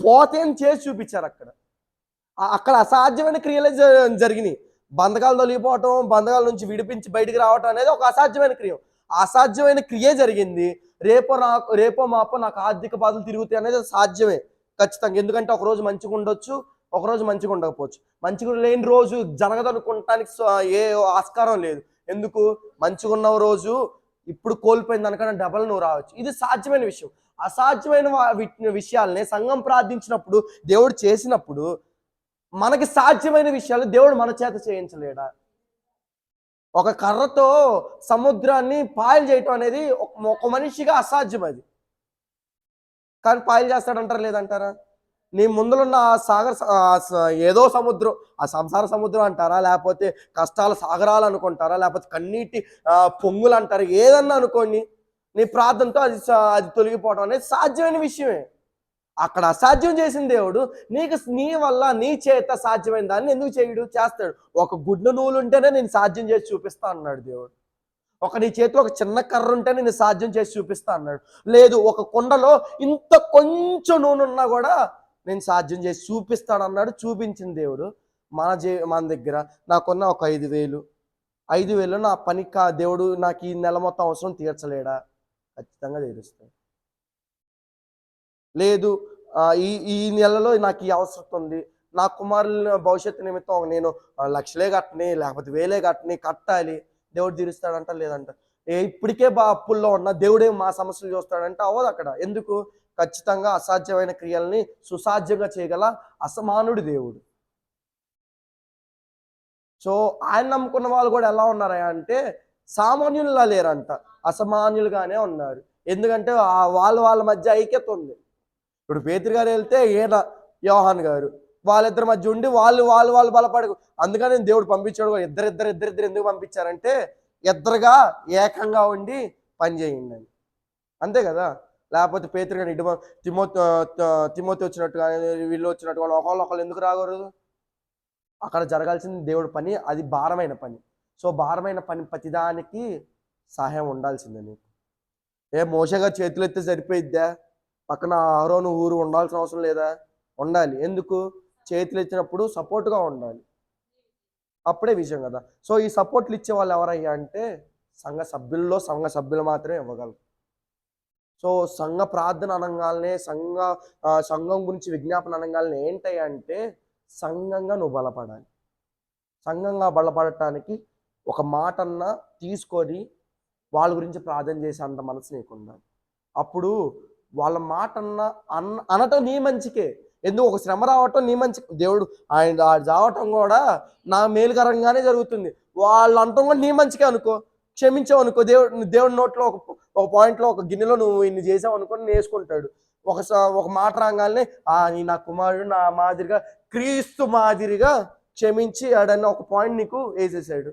A: పోతే అని చేసి చూపించారు. అక్కడ అసాధ్యమైన క్రియలే జరిగినాయి. బంధకాలు తొలగిపోవటం, బంధకాల నుంచి విడిపించి బయటికి రావటం అనేది ఒక అసాధ్యమైన క్రియ. అసాధ్యమైన క్రియ జరిగింది. రేపో మాపో నాకు ఆర్థిక బాధలు తిరుగుతాయి అనేది సాధ్యమే ఖచ్చితంగా. ఎందుకంటే ఒకరోజు మంచిగా ఉండొచ్చు, ఒకరోజు మంచిగా ఉండకపోవచ్చు. మంచిగా లేని రోజు జరగదనుకుంటానికి ఏ ఆస్కారం లేదు. ఎందుకు? మంచిగా ఉన్న రోజు ఇప్పుడు కోల్పోయిన దానికన్నా డబల్ నువ్వు రావచ్చు. ఇది సాధ్యమైన విషయం. అసాధ్యమైన విషయాలనే సంఘం ప్రార్థించినప్పుడు, దేవుడు చేసినప్పుడు, మనకి సాధ్యమైన విషయాలు దేవుడు మన చేత చేయించలేడా? ఒక కర్రతో సముద్రాన్ని పాయలు చేయటం అనేది ఒక మనిషిగా అసాధ్యం అది. కానీ పాయలు చేస్తాడంటారా లేదంటారా? నీ ముందులున్న ఆ ఏదో సముద్రం, ఆ సంసార సముద్రం అంటారా, లేకపోతే కష్టాల సాగరాలు అనుకుంటారా, లేకపోతే కన్నీటి పొంగులు అంటారా, ఏదన్నా అనుకోండి, నీ ప్రార్థనతో అది తొలగిపోవడం అనేది సాధ్యమైన విషయమే. అక్కడ అసాధ్యం చేసిన దేవుడు నీ వల్ల నీ చేత సాధ్యమైన దాన్ని ఎందుకు చేయడు? చేస్తాడు. ఒక గుడ్డు నూలు ఉంటేనే నేను సాధ్యం చేసి చూపిస్తా అన్నాడు దేవుడు. నీ చేతిలో ఒక చిన్న కర్ర ఉంటే నేను సాధ్యం చేసి చూపిస్తా అన్నాడు. లేదు, ఒక కుండలో ఇంత కొంచెం నూనె ఉన్నా కూడా నేను సాధ్యం చేసి చూపిస్తాడు అన్నాడు. చూపించిన దేవుడు మన దగ్గర నాకున్న ఒక 5,000 నా పని దేవుడు నాకు ఈ నెల మొత్తం అవసరం తీర్చలేడా? ఖచ్చితంగా తీరుస్తాడు. లేదు, ఈ నెలలో నాకు ఈ అవసరం ఉంది, నా కుమారుల భవిష్యత్తు నిమిత్తం నేను లక్షలే కట్టని, లేకపోతే 1,000 కట్టాలి, దేవుడు తీరుస్తాడంట లేదంట. ఇప్పటికే అప్పుల్లో ఉన్న దేవుడే మా సమస్యలు చూస్తాడంటే అవ్వదు అక్కడ. ఎందుకు? ఖచ్చితంగా అసాధ్యమైన క్రియల్ని సుసాధ్యంగా చేయగల అసమానుడు దేవుడు. సో ఆయన నమ్ముకున్న వాళ్ళు కూడా ఎలా ఉన్నారా అంటే సామాన్యుల్లా లేరంట, అసమాన్యులుగానే ఉన్నారు. ఎందుకంటే వాళ్ళ మధ్య ఐక్యత ఉంది. ఇప్పుడు పేతురు గారు వెళ్తే యోహాన్ గారు వాళ్ళిద్దరి మధ్య ఉండి వాళ్ళు బలపడకు. అందుకని దేవుడు పంపించాడు. ఇద్దరు ఎందుకు పంపించారంటే ఇద్దరుగా ఏకంగా ఉండి పని చేయండి అని. అంతే కదా? లేకపోతే పేతురు గారు ఇటు తిమోతి వచ్చినట్టు కానీ వీళ్ళు వచ్చినట్టు వాళ్ళు ఒకళ్ళు ఎందుకు రాకూడదు? అక్కడ జరగాల్సింది దేవుడి పని, అది భారమైన పని. సో భారమైన పని ప్రతిదానికి సహాయం ఉండాల్సిందే నీకు. మోషగా చేతులు ఎత్తే సరిపోయిద్దా? పక్కన ఆరోను ఊరు ఉండాల్సిన అవసరం లేదా? ఉండాలి. ఎందుకు? చేతులు ఎత్తినప్పుడు సపోర్ట్గా ఉండాలి, అప్పుడే విజయం కదా. సో ఈ సపోర్ట్లు ఇచ్చే వాళ్ళు ఎవరయ్యా అంటే సంఘ సభ్యులు మాత్రమే ఇవ్వగలరు. సో సంఘ ప్రార్థన అనగానే సంఘం గురించి విజ్ఞాపన అనగానే ఏంటయ్యా అంటే సంఘంగా నువ్వు బలపడాలి. సంఘంగా బలపడటానికి ఒక మాటన్నా తీసుకొని వాళ్ళ గురించి ప్రార్థన చేసే అంత మనసు నీకు ఉండాలి. అప్పుడు వాళ్ళ మాట అనటం నీ మంచికే. ఎందుకు? ఒక శ్రమ రావటం నీ మంచి, దేవుడు ఆయన రావటం కూడా నా మేలుకరంగానే జరుగుతుంది. వాళ్ళు అంటాం కూడా నీ మంచికే అనుకో, క్షమించావు అనుకో, దేవుడి నోట్లో ఒక పాయింట్లో ఒక గిన్నెలో నువ్వు ఇన్ని చేసావు అనుకో నేర్చుకుంటాడు. ఒక మాట రాగానే నా కుమారుడు నా మాదిరిగా క్రీస్తు మాదిరిగా క్షమించి ఆడన్న ఒక పాయింట్ నీకు వేసేసాడు.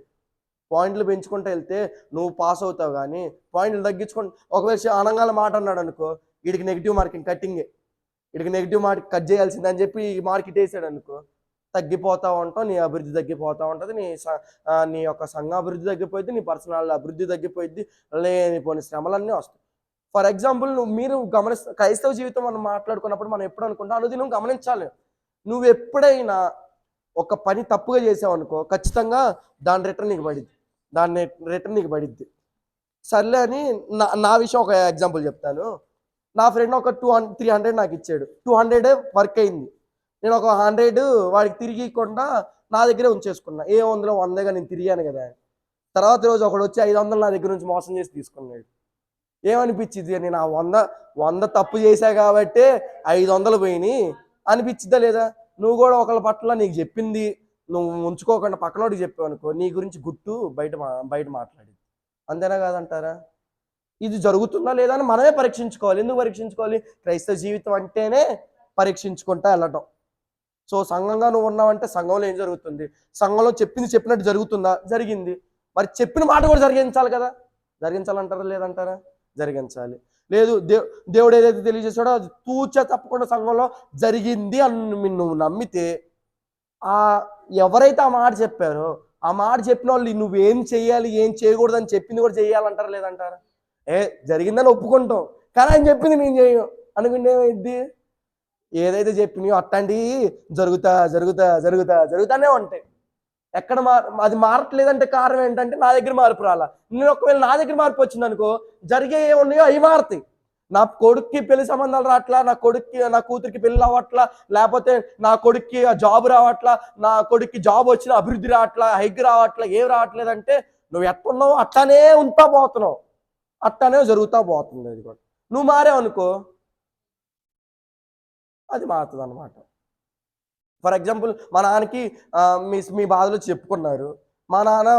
A: పాయింట్లు పెంచుకుంటూ వెళ్తే నువ్వు పాస్ అవుతావు. కానీ పాయింట్లు తగ్గించుకుంటూ ఒకవేళ అనంగాల మాట అన్నాడు అనుకో, వీడికి నెగిటివ్ మార్కింగ్ కట్టింగే, వీడికి నెగిటివ్ మార్క్ కట్ చేయాల్సిందని చెప్పి ఈ మార్కెట్ వేసాడు అనుకో, తగ్గిపోతూ ఉంటావు, నీ అభివృద్ధి తగ్గిపోతూ ఉంటుంది, నీ యొక్క సంఘ అభివృద్ధి తగ్గిపోయింది, నీ పర్సనల్ అభివృద్ధి తగ్గిపోయింది, లేనిపోని శ్రమలన్నీ వస్తాయి. ఫర్ ఎగ్జాంపుల్ మీరు క్రైస్తవ జీవితం మనం మాట్లాడుకున్నప్పుడు మనం ఎప్పుడు అనుకుంటాం అనేది నువ్వు గమనించాలి. నువ్వు ఎప్పుడైనా ఒక పని తప్పుగా చేసావు అనుకో, ఖచ్చితంగా దాని రిటర్న్ నీకు పడిద్ది. సర్లే అని నా విషయం ఒక ఎగ్జాంపుల్ చెప్తాను. నా ఫ్రెండ్ ఒక 300 నాకు ఇచ్చాడు. 200 వర్క్ అయింది. నేను ఒక 100 వాడికి తిరిగికుండా నా దగ్గరే ఉంచేసుకున్నా. 100గా నేను తిరిగాను కదా. తర్వాత రోజు ఒకడు వచ్చి 500 నా దగ్గర నుంచి మోసం చేసి తీసుకున్నాడు. ఏమనిపించింది? నేను 100 తప్పు చేశా కాబట్టి 500 పోయినాయి అనిపించిద్దా లేదా? నువ్వు కూడా ఒకళ్ళ పట్ల నీకు చెప్పింది నువ్వు ఉంచుకోకుండా పక్కనోడికి చెప్పావు అనుకో, నీ గురించి గుట్టు బయట మాట్లాడింది. అంతేనా కాదంటారా? ఇది జరుగుతుందా లేదా అని మనమే పరీక్షించుకోవాలి. ఎందుకు పరీక్షించుకోవాలి? క్రైస్తవ జీవితం అంటేనే పరీక్షించుకుంటా వెళ్ళటం. సో సంఘంగా నువ్వు ఉన్నావంటే సంఘంలో ఏం జరుగుతుంది? సంఘంలో చెప్పినట్టు జరుగుతుందా? జరిగింది. మరి చెప్పిన మాట కూడా జరిగించాలి కదా. జరిగించాలంటారా లేదంటారా? జరిగించాలి. లేదు, దేవుడు ఏదైతే తెలియజేసాడో అది తూచా తప్పకుండా సంఘంలో జరిగింది అని నువ్వు నమ్మితే ఎవరైతే ఆ మాట చెప్పారో ఆ మాట చెప్పిన వాళ్ళు నువ్వేం చెయ్యాలి ఏం చేయకూడదు అని చెప్పింది కూడా చెయ్యాలంటారా లేదంటారా? జరిగిందని ఒప్పుకుంటాం, కానీ ఆయన చెప్పింది నేను చేయను అనుకుంటే ఏమైద్ది? ఏదైతే చెప్పినాయో అట్లాంటివి జరుగుతానే ఉంటాయి. ఎక్కడ అది మారట్లేదంటే కారణం ఏంటంటే నా దగ్గర మార్పు రాలా. నేను ఒకవేళ నా దగ్గర మార్పు వచ్చింది అనుకో, జరిగే ఉన్నాయో అవి మారుతాయి. నా కొడుక్కి పెళ్లి సంబంధాలు రావట్లా, నా కూతురికి పెళ్లి రావట్లా, లేకపోతే నా కొడుక్కి జాబ్ రావట్లా, నా కొడుక్కి జాబ్ వచ్చిన అభివృద్ధి రావట్లా, హైక్ రావట్లా, ఏం రావట్లేదంటే నువ్వు ఎట్టున్నావు అట్లానే ఉంటా పోతున్నావు. అట్టనే జరుగుతూ పోతుంది అది కూడా. నువ్వు మారావనుకో అది మారుతుంది అనమాట. ఫర్ ఎగ్జాంపుల్ మా నాన్నకి మీ బాధలు చెప్పుకున్నారు. మా నాన్న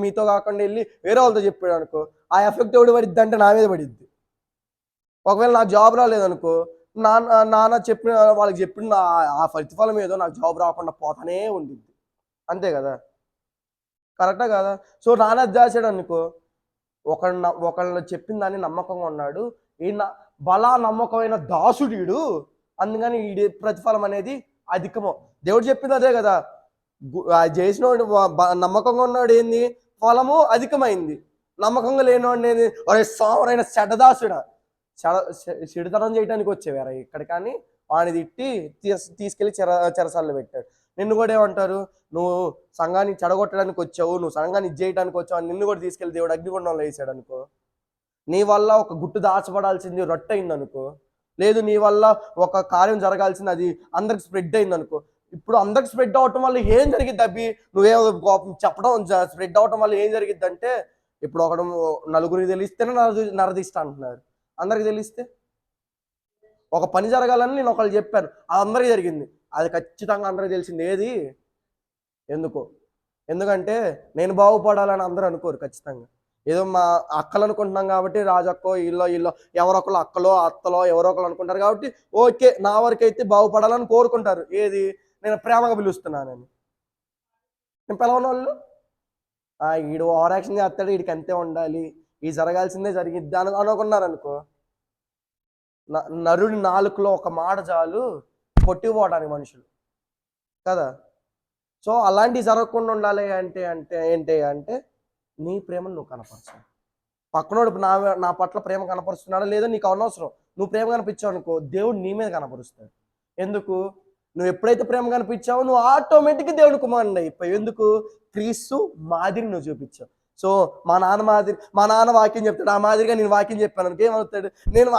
A: మీతో కాకుండా వెళ్ళి వేరే వాళ్ళతో చెప్పాడు అనుకో, ఆ ఎఫెక్ట్ ఎవడు పడిద్ది అంటే నా మీద పడిద్ది. ఒకవేళ నాకు జాబ్ రాలేదనుకో, నాన్న చెప్పిన వాళ్ళకి చెప్పిన ఆ ప్రతిఫలం ఏదో నాకు జాబ్ రాకుండా పోతానే ఉండిద్ది. అంతే కదా, కరెక్టా కదా? సో నాన్న దాచాడు అనుకో, ఒకళ్ళు చెప్పిన దాన్ని నమ్మకంగా ఉన్నాడు, ఈయన బలా నమ్మకమైన దాసుడీడు, అందుకని ఈ ప్రతిఫలం అనేది అధికము. దేవుడు చెప్పింది అదే కదా, చేసినోడు నమ్మకంగా ఉన్నాడు ఏంది, ఫలము అధికమైంది. నమ్మకంగా లేనివాడిని ఏంది, ఒరే సామరైన చెడ్డదాసుడా, చెడుతనం చేయడానికి వచ్చేవారా ఇక్కడ, కానీ వాడిని తిట్టి తీసుకెళ్లి చెరసాల్లో పెట్టాడు. నిన్ను కూడా ఏమంటారు, నువ్వు సంఘాన్ని చెడగొట్టడానికి వచ్చావు, నువ్వు సంఘాన్ని చేయడానికి వచ్చావు, నిన్ను కూడా తీసుకెళ్లి దేవుడు అగ్నిగుండంలో వేసాడు అనుకో, నీ వల్ల ఒక గుట్టు దాచబడాల్సింది రొట్టె అయింది అనుకో, లేదు నీ వల్ల ఒక కార్యం జరగాల్సింది అది అందరికి స్ప్రెడ్ అయింది అనుకో, ఇప్పుడు అందరికి స్ప్రెడ్ అవటం వల్ల ఏం జరిగిద్ది అబ్బి, నువ్వే చెప్పడం స్ప్రెడ్ అవటం వల్ల ఏం జరిగిద్ది అంటే, ఇప్పుడు ఒకడు నలుగురికి తెలిస్తేనే నరదిస్తా అంటున్నారు, అందరికి తెలిస్తే ఒక పని జరగాలని నేను ఒకళ్ళు చెప్పాను, అది అందరికీ జరిగింది, అది ఖచ్చితంగా అందరికీ తెలిసింది ఏది, ఎందుకంటే నేను బాగుపడాలని అందరూ అనుకోరు. ఖచ్చితంగా ఏదో మా అక్కలు అనుకుంటున్నాం కాబట్టి, రాజక్కో ఇల్లో ఎవరొకరు అక్కలో అత్తలో ఎవరో ఒకరు అనుకుంటారు కాబట్టి ఓకే, నా వరకు అయితే బాగుపడాలని కోరుకుంటారు. ఏది, నేను ప్రేమగా పిలుస్తున్నానని. నేను పిలవని వాళ్ళు వీడు ఓవర్ యాక్షన్ చేస్తాడు, వీడికి అంతే ఉండాలి, ఈ జరగాల్సిందే జరిగిద్ది అనుకున్నారనుకో, నరుడి నాలుకలో ఒక మాట చాలు కొట్టిపోవడానికి మనుషులు కదా. సో అలాంటివి జరగకుండా ఉండాలి అంటే ఏంటి అంటే, నీ ప్రేమను నువ్వు కనపరచాలి. పక్కనోడు నా పట్ల ప్రేమ కనపరుస్తున్నాడా లేదో నీకు అనవసరం, నువ్వు ప్రేమ కనిపించావు అనుకో, దేవుడు నీ మీద కనపరుస్తాడు. ఎందుకు, నువ్వు ఎప్పుడైతే ప్రేమ కనిపించావో నువ్వు ఆటోమేటిక్గా దేవుడు కుమారుడు అయిపోయావు. ఎందుకు, క్రీస్తు మాదిరి నువ్వు చూపించావు. సో మా నాన్న వాక్యం చెప్తాడు, ఆ మాదిరిగా నేను వాక్యం చెప్పాను అనుకో, ఏమవుతాడు, నేను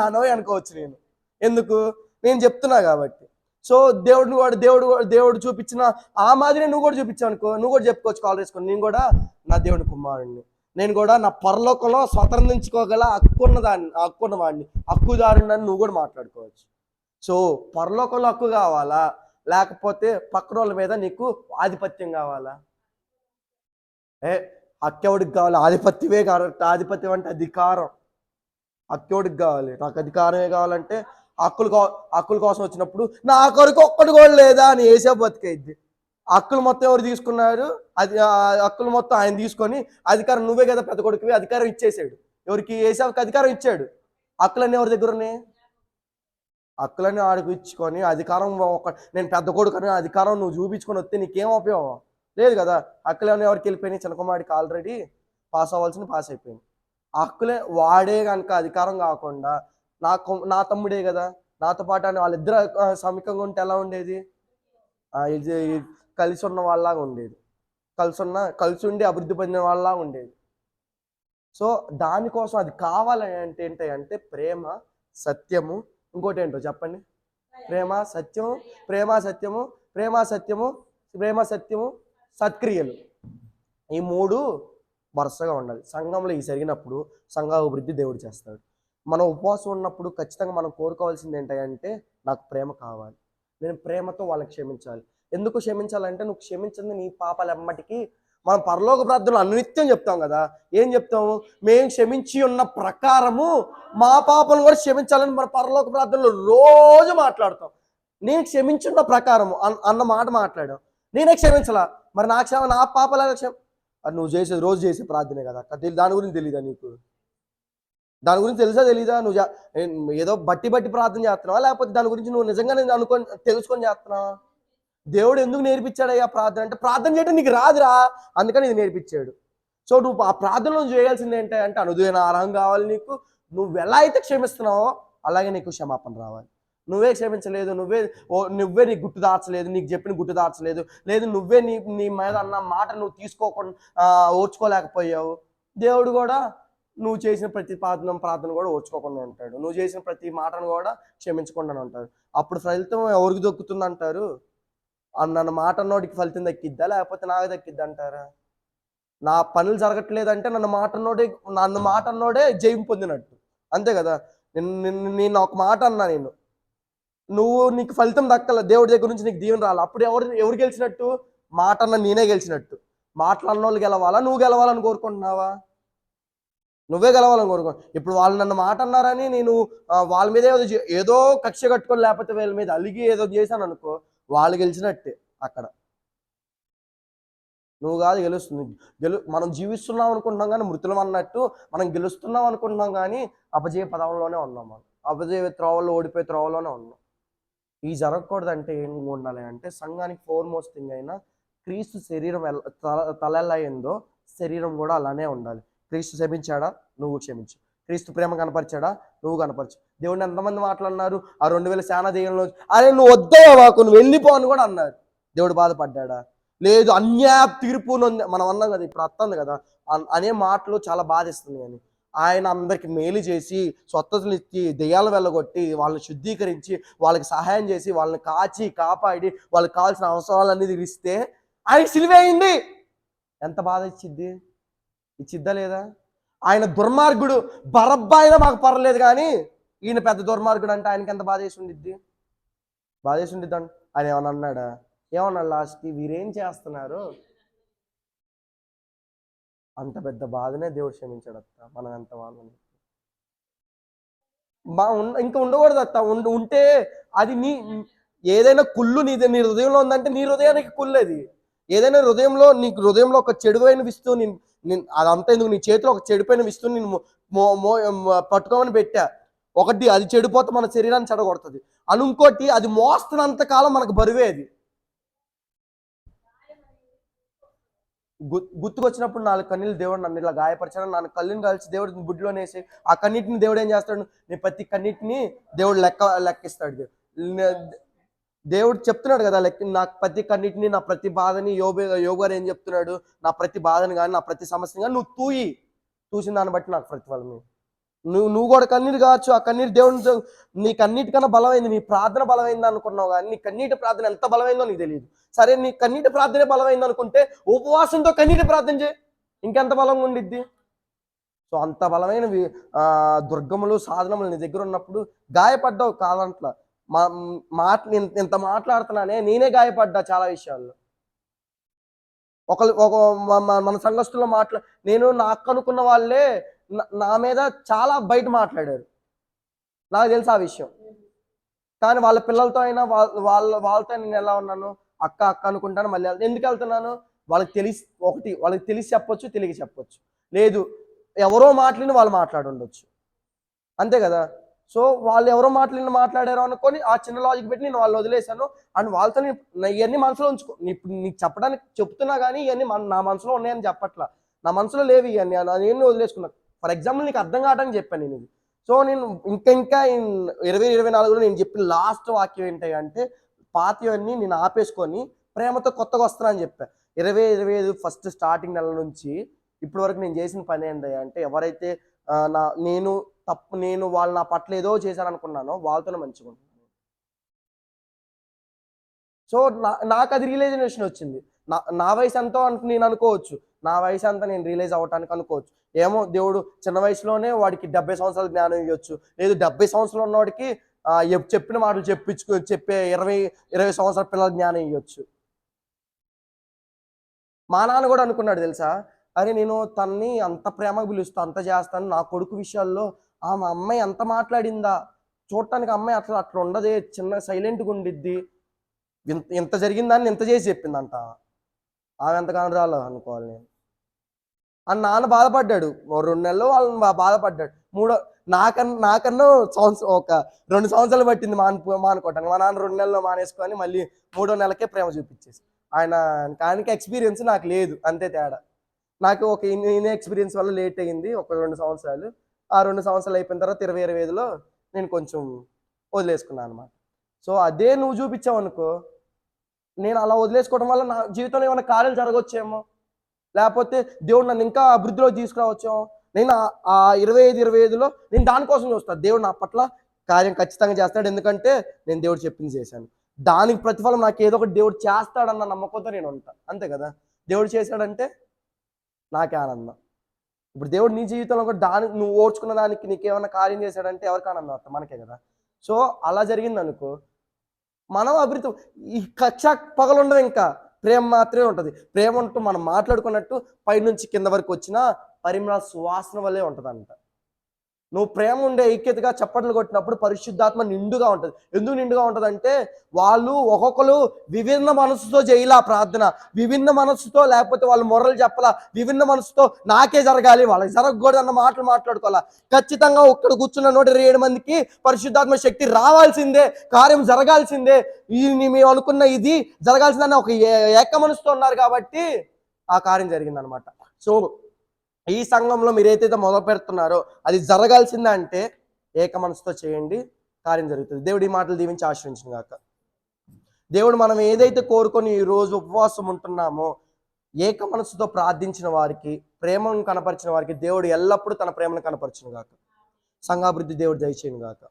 A: అనోయ్ అనుకోవచ్చు నేను, ఎందుకు, నేను చెప్తున్నా కాబట్టి. సో దేవుడు చూపించిన ఆ మాదిరి నువ్వు కూడా చూపించావు అనుకో, నువ్వు కూడా చెప్పుకోవచ్చు కాల్ చేసుకొని, నేను కూడా నా దేవుని కుమారుడిని, నేను కూడా నా పరలోకంలో స్వతంత్రించుకోగల హక్కున్నవాడిని, హక్కుదారుని నువ్వు కూడా మాట్లాడుకోవచ్చు. సో పరలోకంలో హక్కు కావాలా, లేకపోతే పక్కన వాళ్ళ మీద నీకు ఆధిపత్యం కావాలా? హక్కెవడికి కావాలి, ఆధిపత్యమే కావాలి. ఆధిపత్యం అంటే అధికారం, హక్కెవడికి కావాలి, నాకు అధికారమే కావాలంటే హక్కుల కోసం వచ్చినప్పుడు నా కొరకు ఒక్కటి కూడా లేదా అని ఏసే బతికైద్ది. హక్కులు మొత్తం ఎవరు తీసుకున్నారు, అది హక్కులు మొత్తం ఆయన తీసుకొని, అధికారం నువ్వే కదా పెద్ద కొడుకువి, అధికారం ఇచ్చేసాడు. ఎవరికి, ఏసావుకి అధికారం ఇచ్చాడు. హక్కులన్నీ ఎవరి దగ్గర ఉన్నాయి, హక్కులన్నీ ఆడికి ఇచ్చుకొని అధికారం నేను పెద్ద కొడుకు అని అధికారం నువ్వు చూపించుకొని వస్తే నీకేం ఉపయోగం లేదు కదా. హక్కులన్నీ ఎవరికి వెళ్ళిపోయినాయి, చిన్నకుమాడికి ఆల్రెడీ పాస్ అవ్వాల్సింది పాస్ అయిపోయింది. హక్కులే వాడే కనుక అధికారం కాకుండా నా తమ్ముడే కదా, నాతో పాటు అని వాళ్ళిద్దరు సమికంగా ఉంటే ఎలా ఉండేది, కలిసి ఉన్న వాళ్ళలాగా ఉండేది, కలిసి ఉండి అభివృద్ధి పొందిన వాళ్ళలాగా ఉండేది. సో దానికోసం అది కావాలని అంటే ఏంటంటే ప్రేమ, సత్యము, ఇంకోటి ఏంటో చెప్పండి, ప్రేమ సత్యము సత్క్రియలు, ఈ మూడు వరుసగా ఉండాలి. సంఘంలో ఈ జరిగినప్పుడు సంఘ అభివృద్ధి దేవుడు చేస్తాడు. మనం ఉపవాసం ఉన్నప్పుడు ఖచ్చితంగా మనం కోరుకోవాల్సింది ఏంటంటే, నాకు ప్రేమ కావాలి, నేను ప్రేమతో వాళ్ళకి క్షమించాలి. ఎందుకు క్షమించాలంటే, నువ్వు క్షమించింది నీ పాపాలు ఎమ్మటికి మనం పరలోక ప్రార్థనలు అనిత్యం చెప్తాం కదా. ఏం చెప్తాము, మేము క్షమించి ఉన్న ప్రకారము మా పాపాలను కూడా క్షమించాలని మన పరలోక ప్రార్థనలు రోజు మాట్లాడతాం. నేను క్షమించున్న ప్రకారము అన్న మాట మాట్లాడాం, నేనే క్షమించలా, మరి నా పాపాలు అది నువ్వు రోజు చేసే ప్రార్థనే కదా. దాని గురించి తెలీదా నీకు, దాని గురించి తెలీదా, నువ్వు ఏదో బట్టి ప్రార్థన చేస్తున్నావా, లేకపోతే దాని గురించి నువ్వు నిజంగానే తెలుసుకొని చేస్తున్నావా? దేవుడు ఎందుకు నేర్పించాడయ్యా ప్రార్థన అంటే, ప్రార్థన చేయడం నీకు రాదురా, అందుకని ఇది నేర్పించాడు. సో నువ్వు ఆ ప్రార్థనలో చేయాల్సింది ఏంటంటే, అనుదైన ఆరాహం కావాలి నీకు, నువ్వు ఎలా అయితే క్షమిస్తున్నావో అలాగే నీకు క్షమాపణ రావాలి. నువ్వే క్షమించలేదు, నువ్వే నీ గుట్టు దాచలేదు, నీకు చెప్పిన గుట్టు దాచలేదు, లేదు నువ్వే నీ మీద అన్న మాట నువ్వు తీసుకోకుండా ఓర్చుకోలేకపోయావు, దేవుడు కూడా నువ్వు చేసిన ప్రతి ప్రార్థన కూడా ఓర్చుకోకుండా ఉంటాడు, నువ్వు చేసిన ప్రతి మాటను కూడా క్షమించకుండా ఉంటాడు. అప్పుడు ఫలితం ఎవరికి దొక్కుతుంది అంటారు, నన్ను మాట నోటికి ఫలితం దక్కిద్దా లేకపోతే నాకు దక్కిద్దా అంటారా? నా పనులు జరగట్లేదంటే నన్ను మాట అన్నోడే జయం పొందినట్టు. అంతే కదా. నేను ఒక మాట అన్నా, నీకు ఫలితం దక్కల, దేవుడి దగ్గర నుంచి నీకు దీవెన రాలి, అప్పుడు ఎవరు గెలిచినట్టు? మాట అన్న నేనే గెలిచినట్టు. మాటలన్నోళ్ళు గెలవాలా, నువ్వు గెలవాలని కోరుకుంటున్నావా? నువ్వే గెలవాలని కోరుకో. ఇప్పుడు వాళ్ళు నన్ను మాట అన్నారని నేను వాళ్ళ మీద ఏదో కక్ష కట్టుకొని, లేకపోతే వీళ్ళ మీద అలిగి ఏదో చేశాను అనుకో, వాళ్ళు గెలిచినట్టే అక్కడ. నువ్వు కాదు గెలుస్తుంది. మనం జీవిస్తున్నాం అనుకుంటున్నాం కానీ మృతులం అన్నట్టు, మనం గెలుస్తున్నాం అనుకుంటున్నాం కానీ అపజయ పదంలోనే ఉన్నాం. మనం అపజయ త్రోవల్లో, ఓడిపోయే త్రోవలోనే ఉన్నాం. ఈ జరగకూడదంటే ఏం ఉండాలి అంటే, సంఘానికి ఫోర్మోస్ట్ థింగ్ అయినా క్రీస్తు శరీరం తల ఎలా అయిందో శరీరం కూడా అలానే ఉండాలి. క్రీస్తు క్షమించాడా? నువ్వు క్షమించు. క్రీస్తు ప్రేమ కనపరిచాడా? నువ్వు కనపరచు. దేవుడిని ఎంతమంది మాట్లాడినారు? ఆ 2000 శానా దెయ్యంలో, అరే నువ్వు వద్దయ్యా వాకు, నువ్వు వెళ్ళిపో అని కూడా అన్నారు. దేవుడు బాధపడ్డా? లేదు. అన్యాయ తీర్పు మనం అన్నాం కదా, ఇప్పుడు వస్తుంది కదా అనే మాటలు చాలా బాధిస్తుంది. అని ఆయన అందరికి మేలు చేసి, స్వస్థతలు ఇచ్చి, దెయ్యాలు వెళ్ళగొట్టి, వాళ్ళని శుద్ధీకరించి, వాళ్ళకి సహాయం చేసి, వాళ్ళని కాపాడి, వాళ్ళకి కావాల్సిన అవసరాలన్నీ తీరిస్తే ఆయనకి సిలువ అయింది. ఎంత బాధ ఇచ్చిద్దా లేదా? ఆయన దుర్మార్గుడు, బరబ్బా అయినా మాకు పర్లేదు, కానీ ఈయన పెద్ద దుర్మార్గుడు అంటే ఆయనకి ఎంత బాధ వేసి ఉండిద్ది అంట. ఆయన ఏమన్నా అన్నాడా? ఏమన్నా లాస్ట్కి వీరేం చేస్తున్నారు? అంత పెద్ద బాధనే దేవుడు క్షమించాడు అత్త. మనం ఎంత వాళ్ళని ఇంకా ఉండకూడదు అత్త. ఉంటే అది ఏదైనా కుళ్ళు నీ హృదయంలో ఉందంటే నీ హృదయానికి కుళ్ళు అది. ఏదైనా నీకు హృదయంలో ఒక చెడువైన విస్తూ అదంతా ఎందుకు, నీ చేతిలో ఒక చెడిపోయిన విస్తూ నేను పట్టుకోమని పెట్టా. ఒకటి అది చెడిపోతే మన శరీరాన్ని చెడగొడుతుంది. ఇంకోటి అది మోస్తున్నంత కాలం మనకు బరువే. అది గుర్తుకొచ్చినప్పుడు 4 కన్నీళ్ళు దేవుడు నన్ను ఇలా గాయపరిచాడు. 4 కళ్ళుని కలిసి దేవుడు బుడ్డిలోనేసి ఆ కన్నిటిని దేవుడు ఏం చేస్తాడు? నీ ప్రతి కన్నిటిని దేవుడు లెక్కిస్తాడు. దేవుడు చెప్తున్నాడు కదా, నాకు ప్రతి కన్నిటిని, నా ప్రతి బాధని. యోబు గారు ఏం చెప్తున్నాడు? నా ప్రతి బాధని కానీ, నా ప్రతి సమస్యని కానీ నువ్వు చూసిన దాన్ని బట్టి నాకు ప్రతిఫలం. నువ్వు కూడా కన్నీరు కావచ్చు. ఆ కన్నీరు దేవుని, నీ కన్నీటికన్నా బలమైంది నీ ప్రార్థన బలమైంది అనుకున్నావు, కానీ నీ కన్నీటి ప్రార్థన ఎంత బలమైందో నీకు తెలియదు. సరే, నీ కన్నీటి ప్రార్థనే బలమైంది అనుకుంటే ఉపవాసంతో కన్నీటి ప్రార్థన చేయి, ఇంకెంత బలంగా ఉండిద్ది. సో అంత బలమైన దుర్గములు, సాధనములు నీ దగ్గర ఉన్నప్పుడు గాయపడ్డావు కాదంట్లా. ఇంత మాట్లాడుతున్నానే, నేనే గాయపడ్డా చాలా విషయాల్లో. మన సంఘస్థుల్లో నేను నాకు అనుకున్న వాళ్ళే నా మీద చాలా బయట మాట్లాడారు, నాకు తెలుసు ఆ విషయం. కానీ వాళ్ళ పిల్లలతో అయినా వాళ్ళతో నేను ఎలా ఉన్నాను? అక్క అనుకుంటాను. మళ్ళీ ఎందుకు వెళ్తున్నాను? వాళ్ళకి తెలిసి చెప్పొచ్చు, తెలియక చెప్పొచ్చు. లేదు, ఎవరో వాళ్ళు మాట్లాడుండొచ్చు, అంతే కదా. సో వాళ్ళు ఎవరో మాట్లాడారు అనుకొని ఆ చిన్న లాజిక్ పెట్టి నేను వాళ్ళు వదిలేశాను. అండ్ వాళ్ళతో ఇవన్నీ మనసులో ఉంచుకో. ఇప్పుడు నీకు చెప్పడానికి చెప్తున్నా కానీ ఇవన్నీ నా మనసులో ఉన్నాయని చెప్పట్లా. నా మనసులో లేవు ఇవన్నీ, నేను వదిలేసుకున్నా. ఫర్ ఎగ్జాంపుల్ నీకు అర్థం కావడానికి చెప్పాను నేను ఇది. సో నేను ఇంకా 2024లో నేను చెప్పిన లాస్ట్ వాక్యం ఏంటి అంటే, పాతవన్నీ నేను ఆపేసుకొని ప్రేమతో కొత్తగా వస్తున్నా అని చెప్పా. 2025 ఫస్ట్ స్టార్టింగ్ నెల నుంచి ఇప్పటి వరకు నేను చేసిన పని ఏంటి అంటే, ఎవరైతే వాళ్ళు నా పట్ల ఏదో చేశారనుకున్నానో వాళ్ళతోనే మంచిగా ఉంటాను. సో నాకు అది రియలైజేషన్ వచ్చింది. నా వయసు ఎంతో నేను అనుకోవచ్చు, నా వయసు అంతా నేను రియలైజ్ అవ్వటానికి అనుకోవచ్చు. ఏమో దేవుడు చిన్న వయసులోనే వాడికి 70 సంవత్సరాల జ్ఞానం ఇవ్వచ్చు. లేదు 70 సంవత్సరాలు ఉన్నవాడికి చెప్పిన మాటలు చెప్పే 20 సంవత్సరాల పిల్లల జ్ఞానం ఇవ్వచ్చు. మా నాన్న కూడా అనుకున్నాడు తెలుసా, అరే నేను తన్ని అంత ప్రేమగా పిలుస్తా, అంత చేస్తాను, నా కొడుకు విషయాల్లో మా అమ్మాయి ఎంత మాట్లాడిందా, చూడటానికి అమ్మాయి అట్లా ఉండదే, చిన్న సైలెంట్గా ఉండిద్ది, ఇంత జరిగిందని ఇంత చేసి చెప్పిందంట. ఆమె ఎంత కనరాలో అనుకోవాలి నేను అని నాన్న బాధపడ్డాడు. 2 నెలలు వాళ్ళని బాధపడ్డాడు. నాకన్నా ఒక 2 సంవత్సరాలు పట్టింది మానుకోవటానికి. మా నాన్న 2 నెలల్లో మానేసుకొని మళ్ళీ 3వ నెలకే ప్రేమ చూపించేసి, ఆయనకి ఎక్స్పీరియన్స్ నాకు లేదు, అంతే తేడా. నాకు ఒక ఇన్ని ఎక్స్పీరియన్స్ వల్ల లేట్ అయ్యింది ఒక 2 సంవత్సరాలు. ఆ 2 సంవత్సరాలు అయిపోయిన తర్వాత 2025లో నేను కొంచెం వదిలేసుకున్నాను అనమాట. సో అదే నువ్వు చూపించావు అనుకో, నేను అలా వదిలేసుకోవడం వల్ల నా జీవితంలో ఏమైనా కార్యాలు జరగవచ్చేమో, లేకపోతే దేవుడు నన్ను ఇంకా అభివృద్ధిలో తీసుకురావచ్చేమో. నేను ఆ 25లో నేను దానికోసం చూస్తాను. దేవుడు నా పట్ల కార్యం ఖచ్చితంగా చేస్తాడు, ఎందుకంటే నేను దేవుడు చెప్పింది చేశాను. దానికి ప్రతిఫలం నాకు ఏదో ఒకటి దేవుడు చేస్తాడన్న నమ్మకంతో నేను ఉంటాను, అంతే కదా. దేవుడు చేశాడంటే నాకే ఆనందం. ఇప్పుడు దేవుడు నీ జీవితంలో కూడా దానికి నువ్వు ఓర్చుకున్న దానికి నీకేమన్నా కార్యం చేశాడంటే ఎవరికి ఆనందం వస్తుంది? మనకే కదా. సో అలా జరిగిందనుకో, మనం అభివృద్ధి, ఈ కక్ష పగలుండదు, ఇంకా ప్రేమ మాత్రమే ఉంటుంది. ప్రేమ ఉంటూ మనం మాట్లాడుకున్నట్టు పైనుంచి కింద వరకు వచ్చిన పరిమళ సువాసన వల్లే ఉంటుందంట. నువ్వు ప్రేమ ఉండే ఐక్యతగా చప్పట్లు కొట్టినప్పుడు పరిశుద్ధాత్మ నిండుగా ఉంటుంది. ఎందుకు నిండుగా ఉంటుందంటే, వాళ్ళు ఒక్కొక్కరు విభిన్న మనసుతో చేయాల ప్రార్థన, విభిన్న మనసుతో, లేకపోతే వాళ్ళు మొరలు చెప్పాలా, విభిన్న మనసుతో నాకే జరగాలి వాళ్ళకి జరగకూడదు అన్న మాటలు మాట్లాడుకోవాలా. ఖచ్చితంగా ఒక్కడ కూర్చున్న 127 మందికి పరిశుద్ధాత్మ శక్తి రావాల్సిందే, కార్యం జరగాల్సిందే, ఇది మేము అనుకున్న ఇది జరగాల్సిందని ఒక ఏక మనసుతో ఉన్నారు కాబట్టి ఆ కార్యం జరిగిందనమాట. సో ఈ సంఘంలో మీరు ఏదైతే మొదలు పెడుతున్నారో అది జరగాల్సిందే అంటే ఏక మనసుతో చేయండి, కార్యం జరుగుతుంది. దేవుడు ఈ మాటలు దీవించి ఆశ్రయించిన గాక. దేవుడు మనం ఏదైతే కోరుకొని ఈ రోజు ఉపవాసం ఉంటున్నామో, ఏక మనసుతో ప్రార్థించిన వారికి, ప్రేమను కనపరిచిన వారికి దేవుడు ఎల్లప్పుడూ తన ప్రేమను కనపరచును గాక. సంఘాభివృద్ధి దేవుడు దయచేయును గాక.